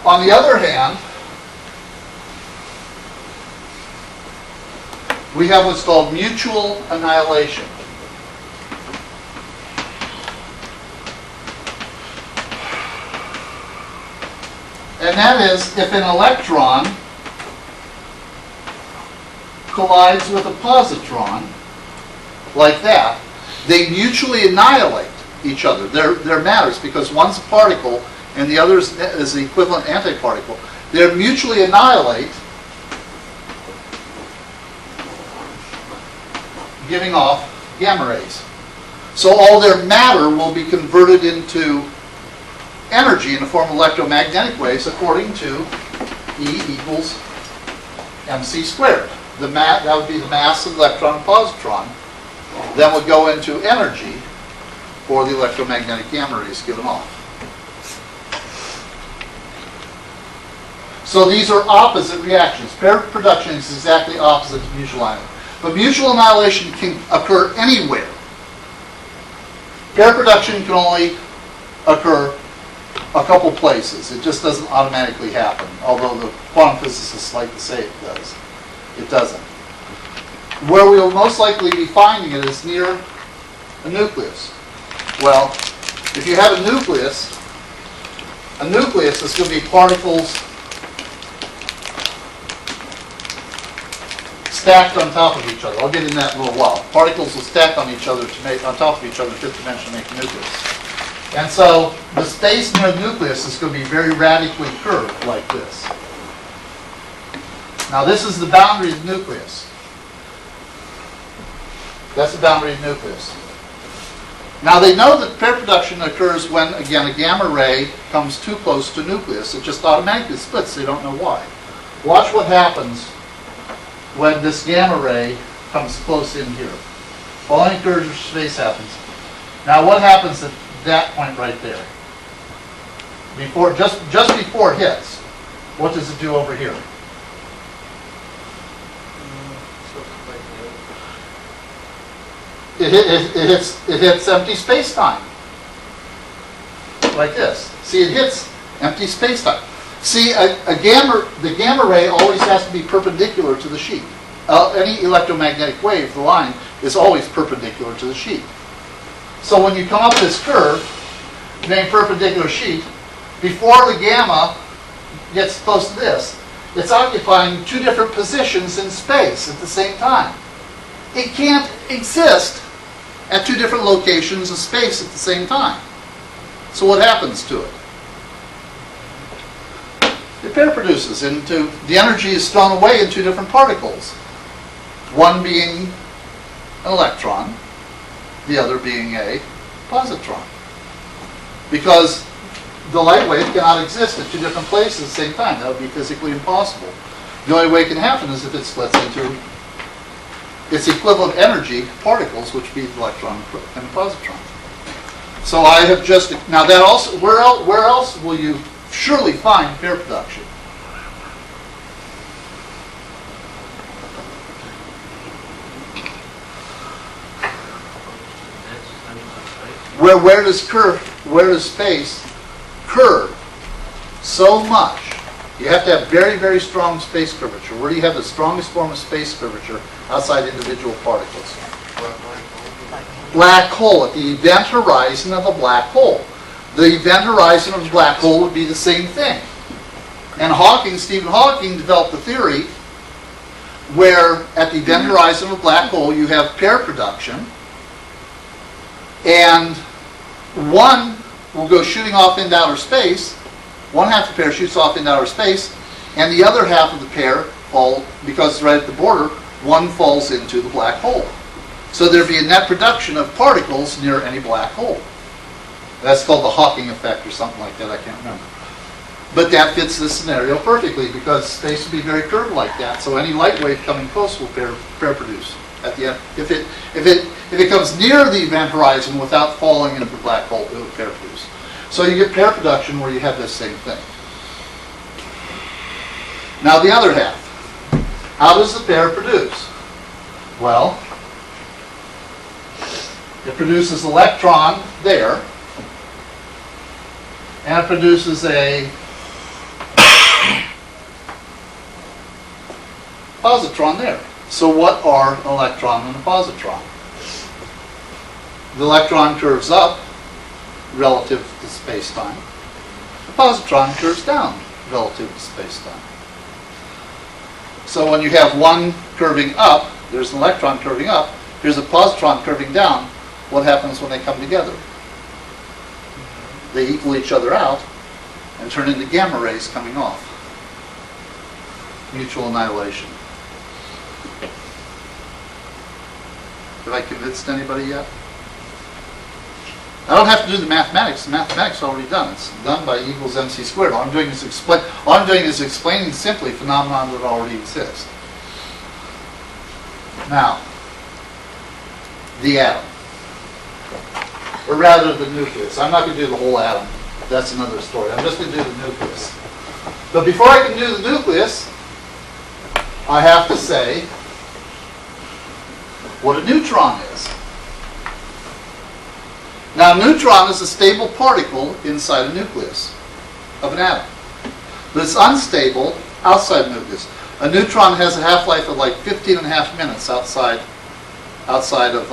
On the other hand, we have what's called mutual annihilation. And that is if an electron collides with a positron, like that, they mutually annihilate each other. They're matters, because one's a particle and the other is the equivalent antiparticle. They mutually annihilate, giving off gamma rays. So all their matter will be converted into energy in the form of electromagnetic waves according to E equals mc squared. That would be the mass of the electron and positron. Then would go into energy for the electromagnetic gamma rays given off. So these are opposite reactions. Paired production is exactly opposite to mutual annihilation. But mutual annihilation can occur anywhere. Pair production can only occur a couple places. It just doesn't automatically happen, although the quantum physicists like to say it does. It doesn't. Where we will most likely be finding it is near a nucleus. Well, if you have a nucleus is going to be particles stacked on top of each other. I'll get in that in a little while. Particles will stack on each other to make, on top of each other, fifth dimension to make a nucleus. And so the space near the nucleus is going to be very radically curved like this. Now this is the boundary of the nucleus. That's the boundary of the nucleus. Now they know that pair production occurs when, again, a gamma ray comes too close to nucleus. It just automatically splits. They don't know why. Watch what happens when this gamma ray comes close in here. Following incursion space happens. Now what happens at that point right there? Before, just before it hits, what does it do over here? It hits empty space-time. Like this. See, it hits empty space-time. See, the gamma ray always has to be perpendicular to the sheet. Any electromagnetic wave, the line, is always perpendicular to the sheet. So when you come up this curve, named perpendicular sheet, before the gamma gets close to this, it's occupying two different positions in space at the same time. It can't exist at two different locations of space at the same time. So what happens to it? It pair produces into, the energy is thrown away in two different particles. One being an electron, the other being a positron. Because the light wave cannot exist at two different places at the same time. That would be physically impossible. The only way it can happen is if it splits into its equivalent energy particles, which would be the electron and the positron. So I have just, now that also, where else will you surely find pair production? Where does space curve so much? You have to have very, very strong space curvature. Where do you have the strongest form of space curvature outside individual particles? Black hole, at the event horizon of a black hole. The event horizon of a black hole would be the same thing. And Stephen Hawking developed a theory where at the event horizon of a black hole you have pair production, and one will go shooting off into outer space. One half of the pair shoots off into outer space, and the other half of the pair because it's right at the border, one falls into the black hole. So there'd be a net production of particles near any black hole. That's called the Hawking effect or something like that, I can't remember. But that fits this scenario perfectly because space would be very curved like that, so any light wave coming close will pair produce at the end. If it comes near the event horizon without falling into the black hole, it will pair produce. So you get pair production where you have this same thing. Now the other half. How does the pair produce? Well, it produces electron there, and it produces a positron there. So what are an electron and a positron? The electron curves up relative to space-time. The positron curves down relative to space-time. So when you have one curving up, there's an electron curving up, here's a positron curving down, what happens when they come together? They equal each other out and turn into gamma rays coming off. Mutual annihilation. Have I convinced anybody yet? I don't have to do the mathematics. The mathematics is already done. It's done by E equals mc squared. All I'm doing is explaining simply phenomena that already exist. Now, the atom. Or rather, the nucleus. I'm not going to do the whole atom. That's another story. I'm just going to do the nucleus. But before I can do the nucleus, I have to say what a neutron is. Now, a neutron is a stable particle inside a nucleus of an atom. But it's unstable outside the nucleus. A neutron has a half-life of like 15 and a half minutes outside of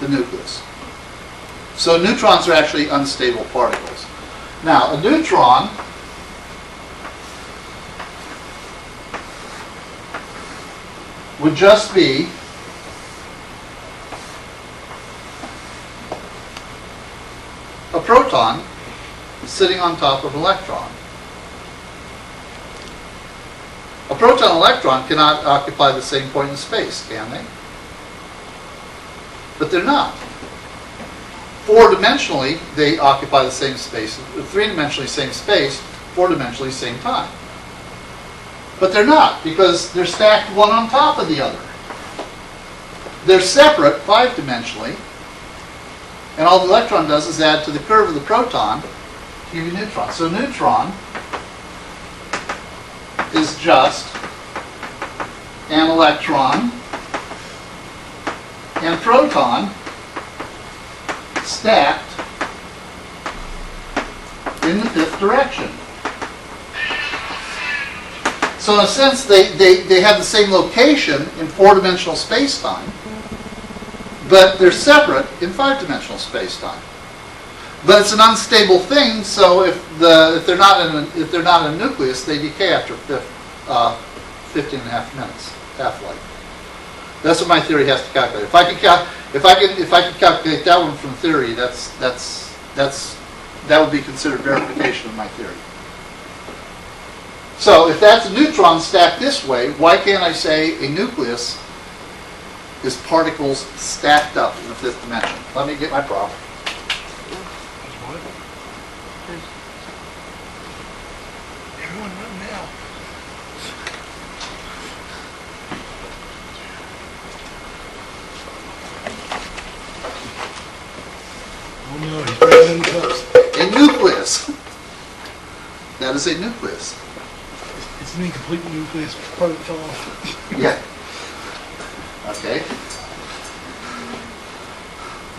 the nucleus. So neutrons are actually unstable particles. Now, a neutron would just be a proton sitting on top of an electron. A proton and electron cannot occupy the same point in space, can they? But they're not. Four-dimensionally, they occupy the same space. Three-dimensionally, same space. Four-dimensionally, same time. But they're not, because they're stacked one on top of the other. They're separate five-dimensionally, and all the electron does is add to the curve of the proton to give you neutron. So neutron is just an electron and proton stacked in the fifth direction. So in a sense, they have the same location in four-dimensional space-time, but they're separate in five-dimensional space-time. But it's an unstable thing, so if they're not in a nucleus, they decay after 15 and a half minutes half-life. That's what my theory has to calculate. If I can calculate that one from theory, that would be considered verification of my theory. So if that's a neutron stacked this way, why can't I say a nucleus is particles stacked up in the fifth dimension? Let me get my problem. Everyone run now. Oh no, he's bringing in cups. A nucleus. That is a nucleus. It's an incomplete nucleus. Part of it fell off. Yeah. Okay.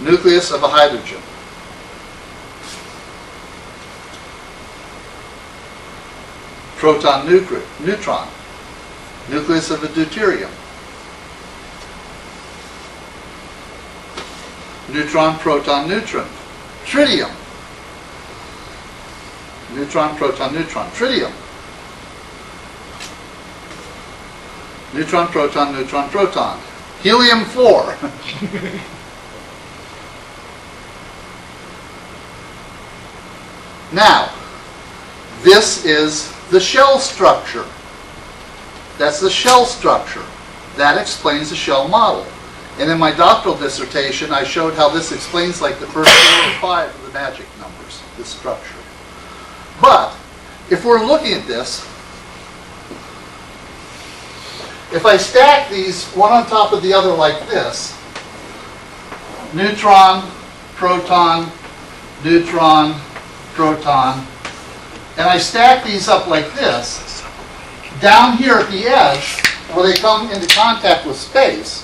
Nucleus of a hydrogen. Proton, neutron. Nucleus of a deuterium. Neutron, proton, neutron. Tritium. Neutron, proton, neutron. Tritium. Neutron, proton, neutron, proton. Helium-4. Now, this is the shell structure. That's the shell structure. That explains the shell model. And in my doctoral dissertation, I showed how this explains like the first 4 or 5 of the magic numbers, this structure. But, if we're looking at this, if I stack these one on top of the other like this, neutron, proton, neutron, proton, and I stack these up like this, down here at the edge, where they come into contact with space,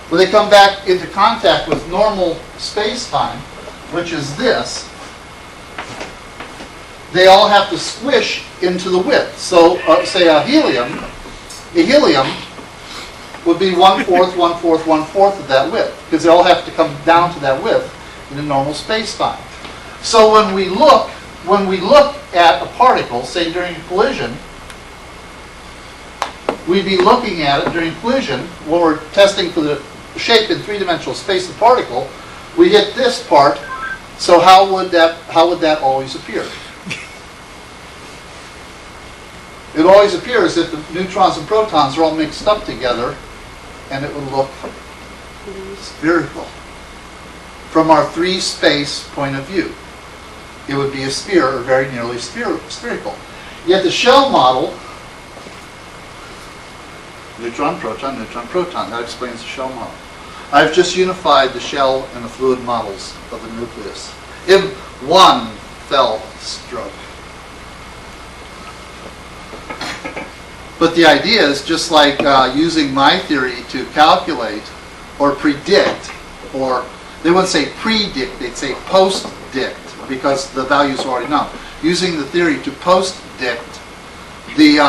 where they come back into contact with normal space-time, which is this, they all have to squish into the width. So, say a helium would be 1/4, 1/4, 1/4 of that width, because they all have to come down to that width in a normal space-time. So when we look at a particle, say during a collision, we'd be looking at it during collision when we're testing for the shape in three-dimensional space of the particle. We hit this part. So how would that always appear? It always appears if the neutrons and protons are all mixed up together, and it would look spherical. From our three-space point of view, it would be a sphere, or very nearly spherical. Yet the shell model, neutron, proton, that explains the shell model. I've just unified the shell and the fluid models of the nucleus in one fell stroke. But the idea is just like using my theory to calculate or predict, or they wouldn't say predict, they'd say post-dict, because the values are already known. Using the theory to post-dict the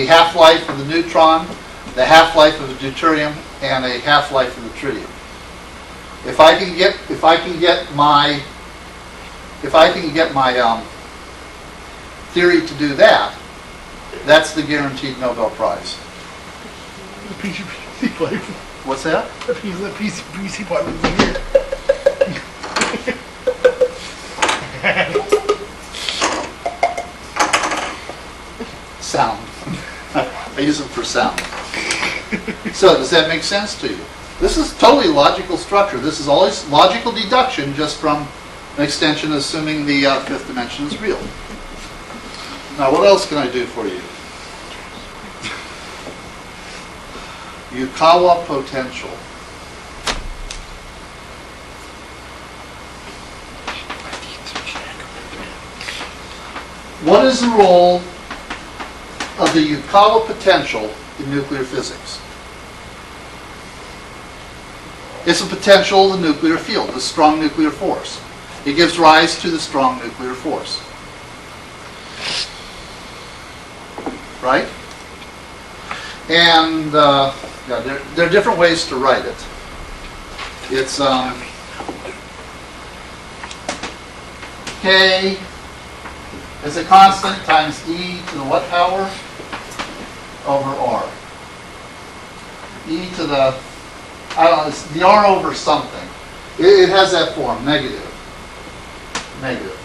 half-life of the neutron, the half-life of the deuterium, and a half-life of the tritium. If I can get my theory to do that, That's the guaranteed Nobel Prize. The PC pipe. What's that? The PC pipe was in here. Sound. I use them for sound. So does that make sense to you? This is totally logical structure. This is always logical deduction just from an extension assuming the fifth dimension is real. Now what else can I do for you? Yukawa potential. What is the role of the Yukawa potential in nuclear physics? It's a potential of the nuclear field, the strong nuclear force. It gives rise to the strong nuclear force. Right? And yeah, there are different ways to write it. It's K is a constant times e to the what power? Over r. E to the, I don't know, it's the r over something. It has that form, negative. Negative.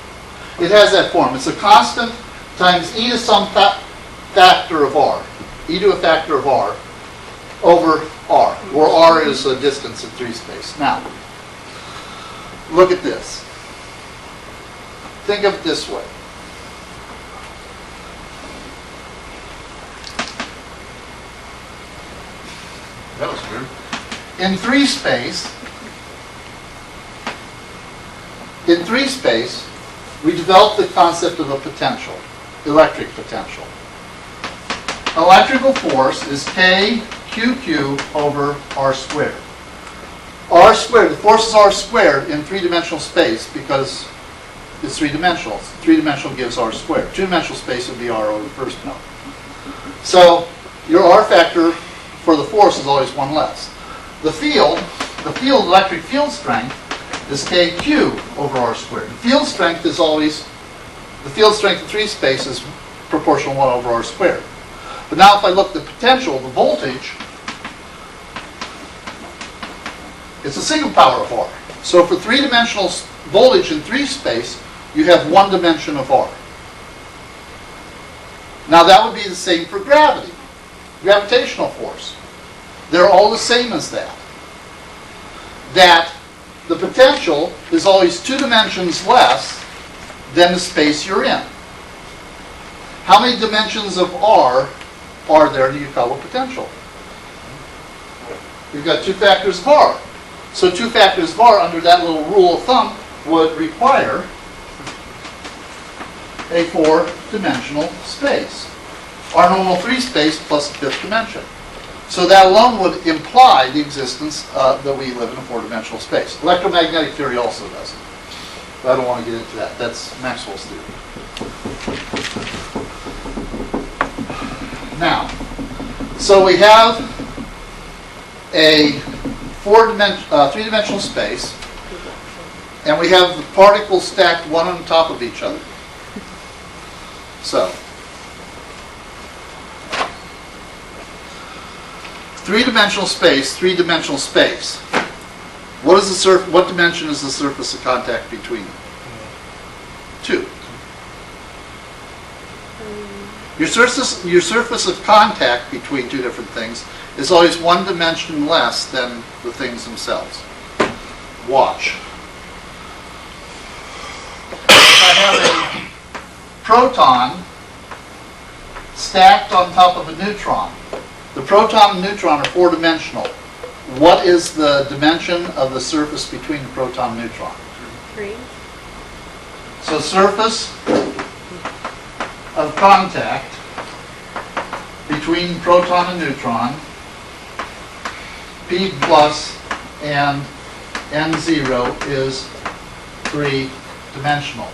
It has that form. It's a constant times e to some factor of r. E to a factor of r over r, where r is a distance in 3 space. Now, look at this. Think of it this way. That was weird. In 3 space, we developed the concept of a potential, electric potential. Electrical force is K QQ over R squared. R squared, the force is R squared in 3-dimensional space because it's 3-dimensional. 3-dimensional gives R squared. 2-dimensional space would be R over the first note. So your R factor for the force is always 1 less. The electric field strength is KQ over R squared. The field strength is always, the field strength in 3 space is proportional 1 over R squared. But now if I look at the potential, the voltage, it's a single power of R. So for 3-dimensional voltage in 3 space, you have 1 dimension of R. Now that would be the same for gravity, gravitational force. They're all the same as that. That the potential is always 2 dimensions less than the space you're in. How many dimensions of R are there in the Yukawa potential? We've got 2 factors of R. So 2 factors of R under that little rule of thumb would require a 4-dimensional space. R normal 3 space plus the 5th dimension. So that alone would imply the existence that we live in a 4-dimensional space. Electromagnetic theory also does it. But I don't want to get into that. That's Maxwell's theory. Now, so we have a 3-dimensional space, and we have the particles stacked one on top of each other. So, 3-dimensional space, 3-dimensional space. What dimension is the surface of contact between them? 2. Your surface of contact between 2 different things is always 1 dimension less than the things themselves. Watch. If I have a proton stacked on top of a neutron, the proton and neutron are 4-dimensional. What is the dimension of the surface between the proton and neutron? 3. So surface of contact between proton and neutron, P plus and N0 is 3-dimensional.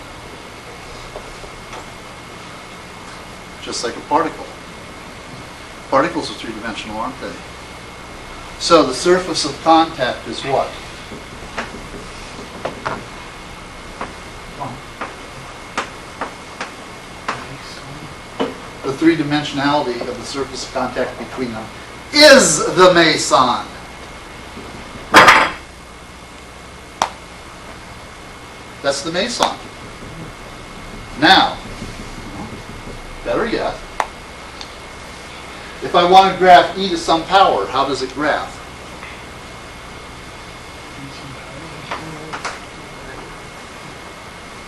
Just like a particle. Particles are 3-dimensional, aren't they? So the surface of contact is what? The three-dimensionality of the surface of contact between them is the meson. That's the meson. Now, better yet, if I want to graph e to some power, how does it graph?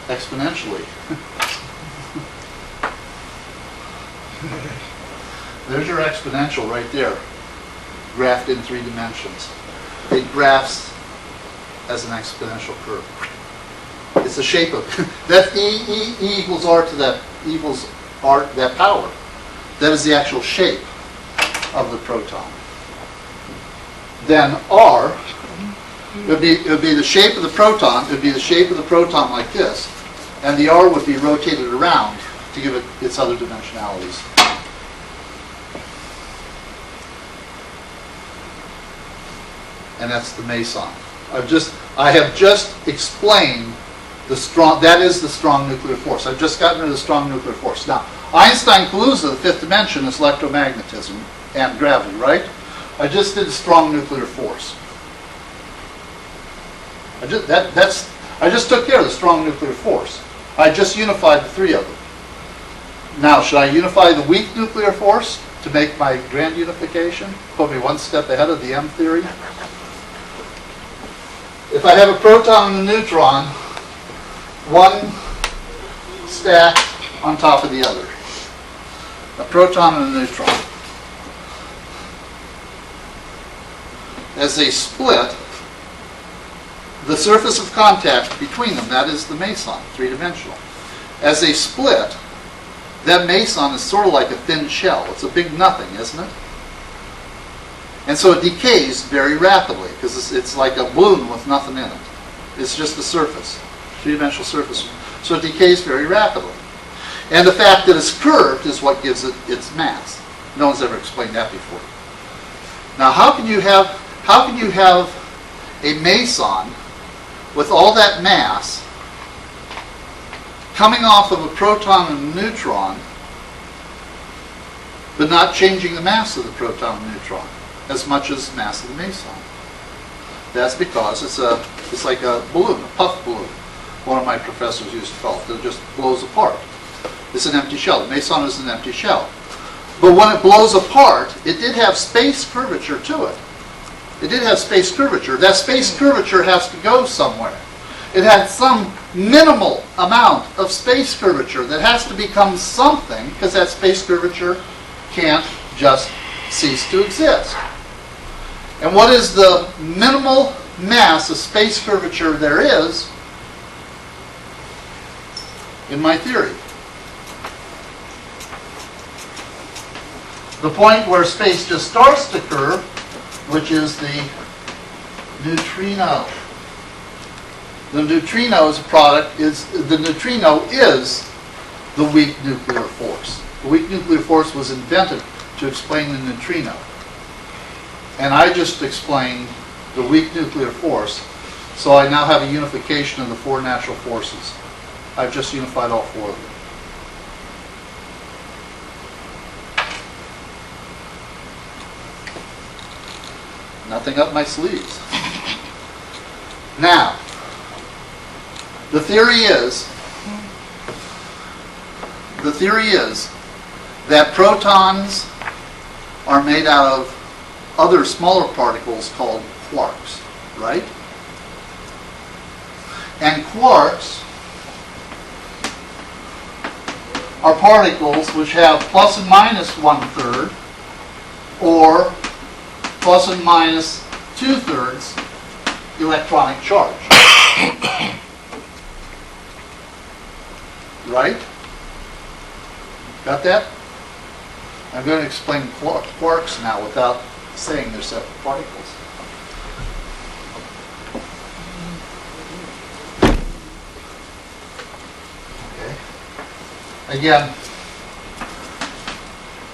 Exponentially. There's your exponential right there, graphed in 3 dimensions. It graphs as an exponential curve. It's the shape of that e equals r to that equals r that power. That is the actual shape of the proton. Then r would be the shape of the proton. It would be the shape of the proton like this, and the r would be rotated around to give it its other dimensionalities. And that's the meson. I have just explained that is the strong nuclear force. I've just gotten rid of the strong nuclear force. Now, Einstein-Kaluza, the 5th dimension, is electromagnetism and gravity, right? I just did the strong nuclear force. I just took care of the strong nuclear force. I just unified the 3 of them. Now, should I unify the weak nuclear force to make my grand unification? Put me one step ahead of the M theory. If I have a proton and a neutron, one stacked on top of the other. A proton and a neutron. As they split, the surface of contact between them, that is the meson, 3-dimensional. As they split, that meson is sort of like a thin shell. It's a big nothing, isn't it? And so it decays very rapidly because it's like a balloon with nothing in it. It's just the surface, 3-dimensional surface. So it decays very rapidly. And the fact that it's curved is what gives it its mass. No one's ever explained that before. Now, how can you have a meson with all that mass coming off of a proton and a neutron, but not changing the mass of the proton and neutron as much as the mass of the meson? That's because it's like a balloon, a puff balloon. One of my professors used to call it. It just blows apart. It's an empty shell. The meson is an empty shell. But when it blows apart, it did have space curvature to it. It did have space curvature. That space curvature has to go somewhere. It had some minimal amount of space curvature that has to become something, because that space curvature can't just cease to exist. And what is the minimal mass of space curvature there is in my theory? The point where space just starts to curve, which is the neutrino. The neutrino is a product, the neutrino is the weak nuclear force. The weak nuclear force was invented to explain the neutrino. And I just explained the weak nuclear force, so I now have a unification of the 4 natural forces. I've just unified all 4 of them. Nothing up my sleeves. Now, the theory is that protons are made out of other smaller particles called quarks, right? And quarks are particles which have plus and minus 1/3 or plus and minus 2/3 electronic charge. Right? Got that? I'm going to explain quarks now without saying they're separate particles. Okay. Again,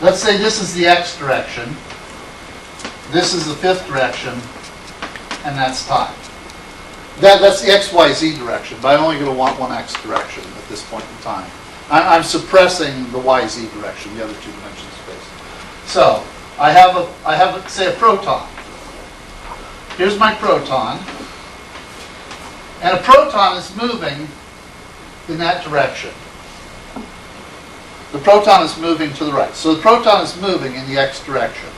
let's say this is the x direction. This is the 5th direction, and that's time. That's the XYZ direction, but I'm only going to want one x direction at this point in time. I'm suppressing the YZ direction, the other two dimensions of space. So, I have say, a proton. Here's my proton. And a proton is moving in that direction. The proton is moving to the right. So the proton is moving in the x direction.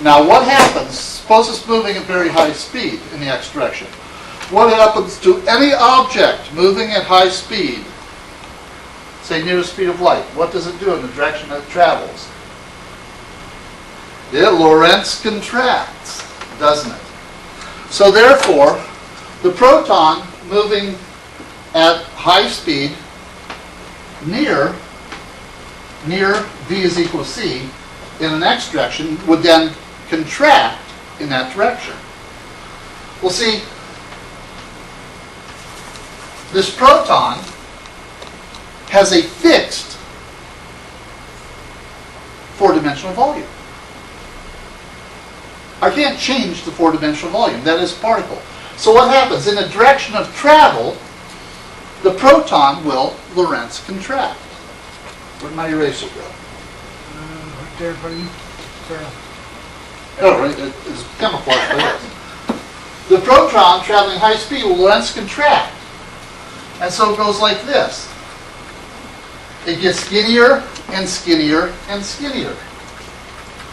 Now what happens, suppose it's moving at very high speed in the x direction. What happens to any object moving at high speed, say near the speed of light? What does it do in the direction that it travels? It Lorentz contracts, doesn't it? So therefore, the proton moving at high speed near v is equal to c in an x direction would then contract in that direction. Well, see, this proton has a fixed four-dimensional volume. I can't change the four-dimensional volume. That is particle. So what happens? In the direction of travel, the proton will Lorentz contract. Where'd my eraser go? Right there in front of you. Sorry. Oh, right, it's camouflaged by this. The proton traveling high speed will Lorentz contract. And so it goes like this. It gets skinnier and skinnier and skinnier.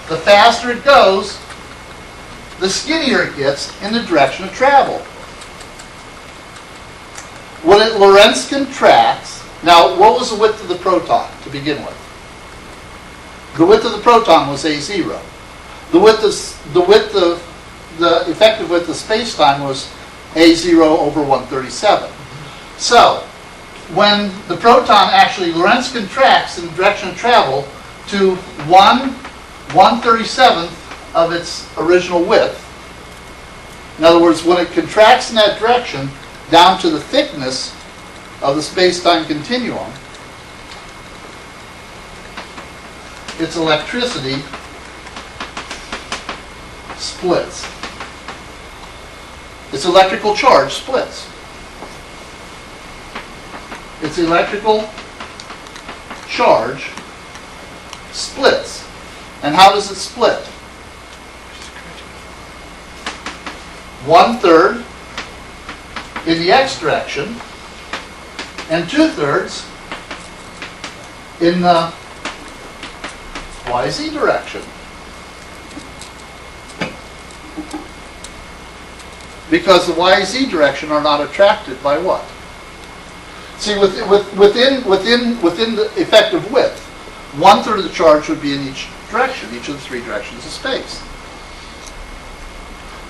The faster it goes, the skinnier it gets in the direction of travel. When it Lorentz contracts, now what was the width of the proton to begin with? The width of the proton was A0. The effective width of space-time was A0 over 137. So, when the proton actually Lorentz contracts in the direction of travel to 1/137th of its original width, in other words, when it contracts in that direction down to the thickness of the space-time continuum, its electricity splits. Its electrical charge splits. Its electrical charge splits. And how does it split? 1/3 in the x direction and 2/3 in the YZ direction. Because the YZ direction are not attracted by what? See, within the effective width, 1/3 of the charge would be in each direction, each of the three directions of space.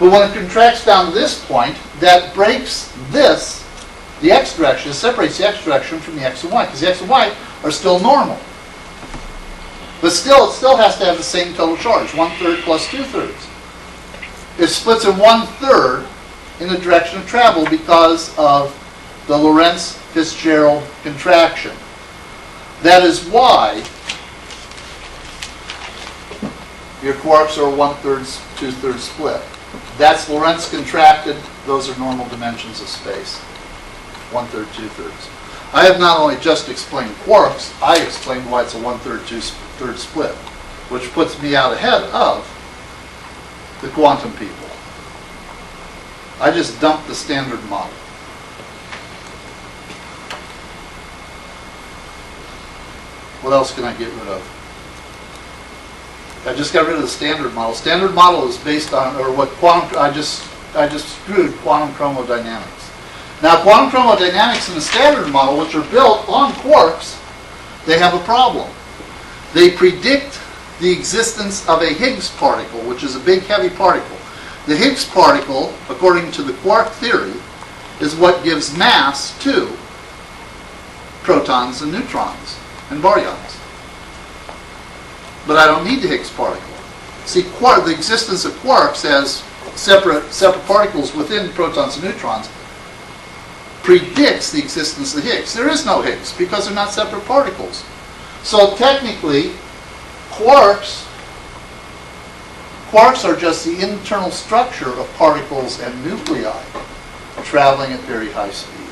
But when it contracts down to this point, that breaks this, the x direction, it separates the x direction from the x and y, because the x and y are still normal. But still, it still has to have the same total charge, 1/3 plus 2/3. It splits in 1/3 in the direction of travel because of the Lorentz-Fitzgerald contraction. That is why your quarks are 1/3, 2/3 split. That's Lorentz contracted. Those are normal dimensions of space. 1/3, 2/3. I have not only just explained quarks, I explained why it's a 1/3, 2/3 split, which puts me out ahead of the quantum people. I just dumped the standard model. What else can I get rid of? I just got rid of the standard model. Standard model is based on, or what quantum, I just screwed quantum chromodynamics. Now quantum chromodynamics and the standard model, which are built on quarks, they have a problem. They predict the existence of a Higgs particle, which is a big heavy particle. The Higgs particle, according to the quark theory, is what gives mass to protons and neutrons and baryons. But I don't need the Higgs particle. See, the existence of quarks as separate particles within protons and neutrons predicts the existence of the Higgs. There is no Higgs because they're not separate particles. So technically, quarks are just the internal structure of particles and nuclei traveling at very high speed.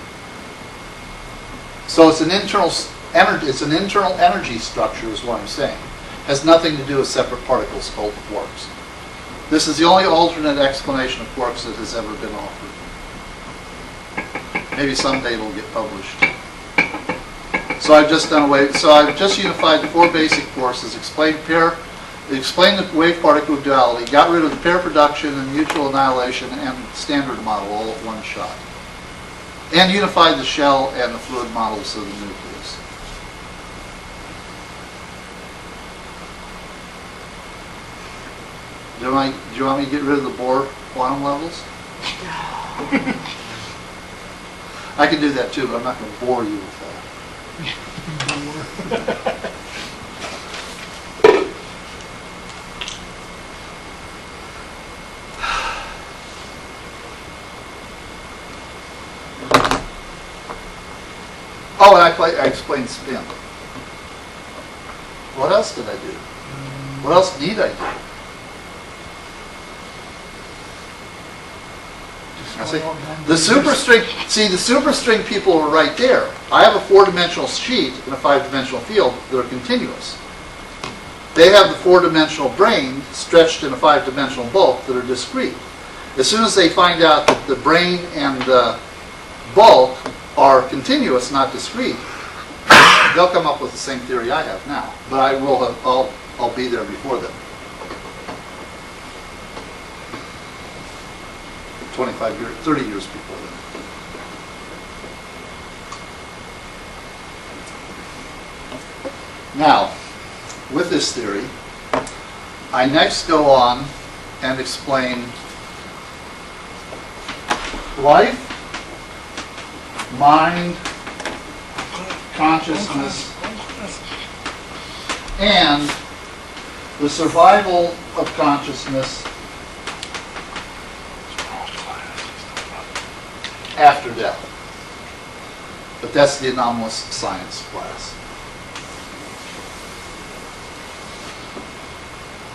So it's an internal energy structure is what I'm saying. Has nothing to do with separate particles called quarks. This is the only alternate explanation of quarks that has ever been offered. Maybe someday it'll get published. So I've just unified the four basic forces, explained the wave particle duality, got rid of the pair production and mutual annihilation and standard model all at one shot. And unified the shell and the fluid models of the nucleus. Do you want me to get rid of the Bohr quantum levels? I can do that too, but I'm not going to bore you with that. Oh, and I explained spin. What else did I do? What else need I do? The superstring people are right there. I have a four-dimensional sheet and a five-dimensional field that are continuous. They have the four-dimensional brane stretched in a five-dimensional bulk that are discrete. As soon as they find out that the brane and the bulk are continuous, not discrete, they'll come up with the same theory I have now. But I'll be there before them. 25 years, 30 years before that. Now, with this theory, I next go on and explain life, mind, consciousness, and the survival of consciousness after death. But that's the anomalous science class.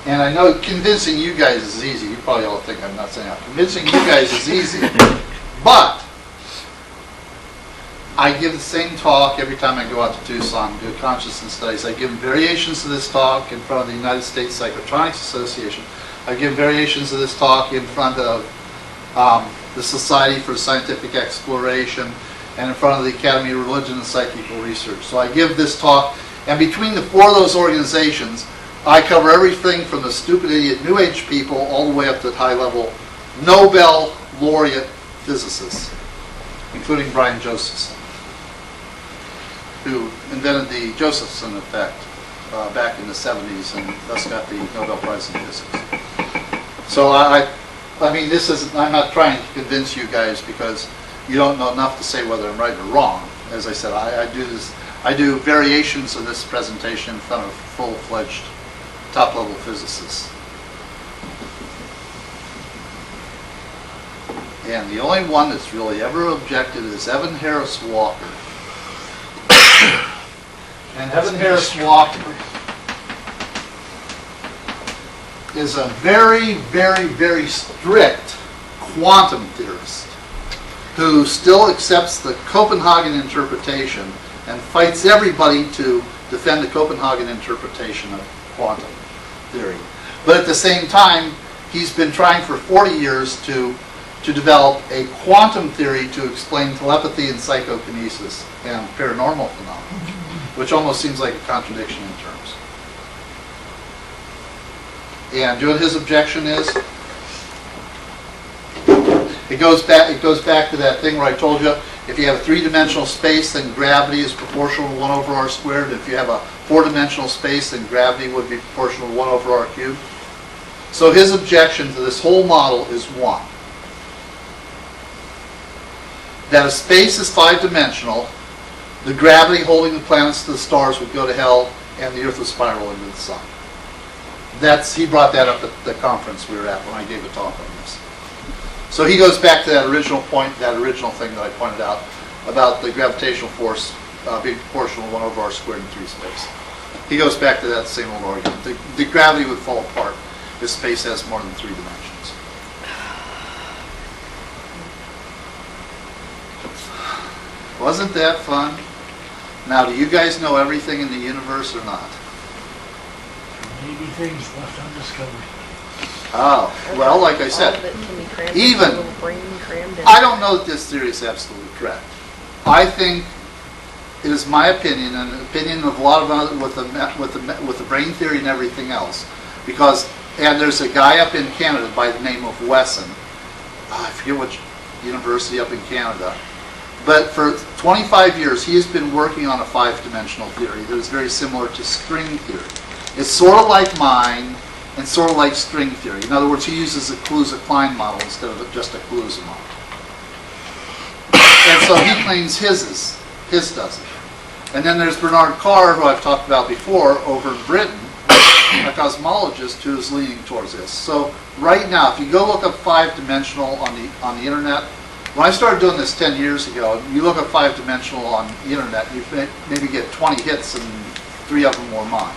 And I know convincing you guys is easy. You probably all think I'm not saying that. Convincing you guys is easy. But I give the same talk every time I go out to Tucson and do consciousness studies. I give variations of this talk in front of the United States Psychotronics Association. I give variations of this talk in front of the Society for Scientific Exploration and in front of the Academy of Religion and Psychical Research. So I give this talk, and between the four of those organizations, I cover everything from the stupid idiot New Age people all the way up to high-level Nobel laureate physicists, including Brian Josephson, who invented the Josephson effect back in the 70s and thus got the Nobel Prize in Physics. So I mean, I'm not trying to convince you guys because you don't know enough to say whether I'm right or wrong. As I said, I do variations of this presentation in front of full-fledged top-level physicists. And the only one that's really ever objected is Evan Harris Walker. And Evan Harris Walker is a very, very, very strict quantum theorist who still accepts the Copenhagen interpretation and fights everybody to defend the Copenhagen interpretation of quantum theory. But at the same time, he's been trying for 40 years to develop a quantum theory to explain telepathy and psychokinesis and paranormal phenomena, which almost seems like a contradiction in terms. And you know what his objection is? It goes back to that thing where I told you, if you have a three-dimensional space, then gravity is proportional to 1 over r squared. If you have a four-dimensional space, then gravity would be proportional to 1 over r cubed. So his objection to this whole model is one. That if space is five-dimensional, the gravity holding the planets to the stars would go to hell and the Earth would spiral into the sun. He brought that up at the conference we were at when I gave a talk on this. So he goes back to that original point, that original thing that I pointed out about the gravitational force being proportional to 1 over r squared in 3 space. He goes back to that same old argument. The gravity would fall apart if space has more than 3 dimensions. Wasn't that fun? Now, do you guys know everything in the universe or not? Maybe things left undiscovered. Oh, well, like I All said, of it can be crammed even- into a little brain crammed in. I don't know that this theory is absolutely correct. I think it is my opinion, and the opinion of a lot of other with the brain theory and everything else, because there's a guy up in Canada by the name of Wesson. I forget which university up in Canada, but for 25 years he has been working on a five-dimensional theory that is very similar to string theory. It's sort of like mine and sort of like string theory. In other words, he uses a Kaluza-Klein model instead of just a Kaluza model. And so he claims his doesn't. And then there's Bernard Carr, who I've talked about before, over in Britain, a cosmologist who is leaning towards this. So right now, if you go look up five-dimensional on the internet, when I started doing this 10 years ago, you look up five-dimensional on the internet, you maybe get 20 hits and 3 of them were mine.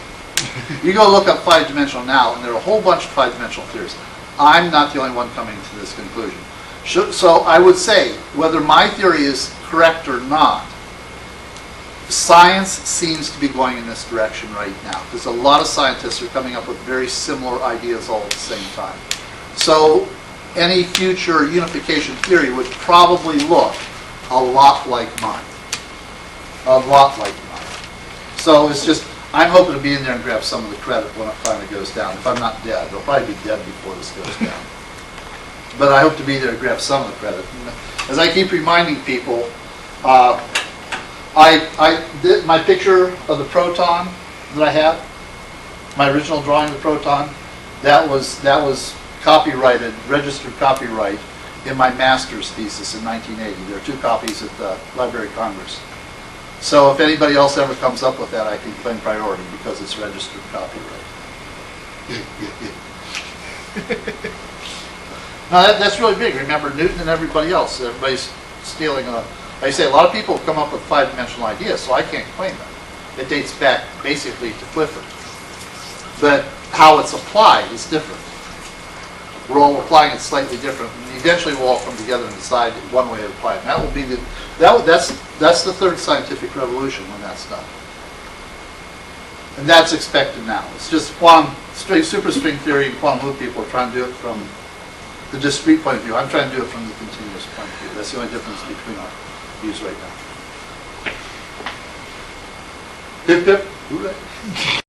You go look up five-dimensional now, and there are a whole bunch of five-dimensional theories. I'm not the only one coming to this conclusion. So I would say, whether my theory is correct or not, science seems to be going in this direction right now, because a lot of scientists are coming up with very similar ideas all at the same time. So any future unification theory would probably look a lot like mine. A lot like mine. So it's just, I'm hoping to be in there and grab some of the credit when it finally goes down. If I'm not dead, I'll probably be dead before this goes down. But I hope to be there to grab some of the credit. As I keep reminding people, my picture of the proton that I have, my original drawing of the proton, that was copyrighted, registered copyright in my master's thesis in 1980. There are 2 copies at the Library of Congress. So if anybody else ever comes up with that, I can claim priority because it's registered copyright. Now that's really big. Remember Newton and everybody else. Everybody's stealing like I say, a lot of people have come up with five-dimensional ideas, so I can't claim it. It dates back basically to Clifford. But how it's applied is different. We're all applying it slightly different. And eventually we'll all come together and decide one way to apply it. And that will be that's the third scientific revolution when that's done. And that's expected now. It's just quantum superstring theory and quantum loop people are trying to do it from the discrete point of view. I'm trying to do it from the continuous point of view. That's the only difference between our views right now. Hip hip, hooray.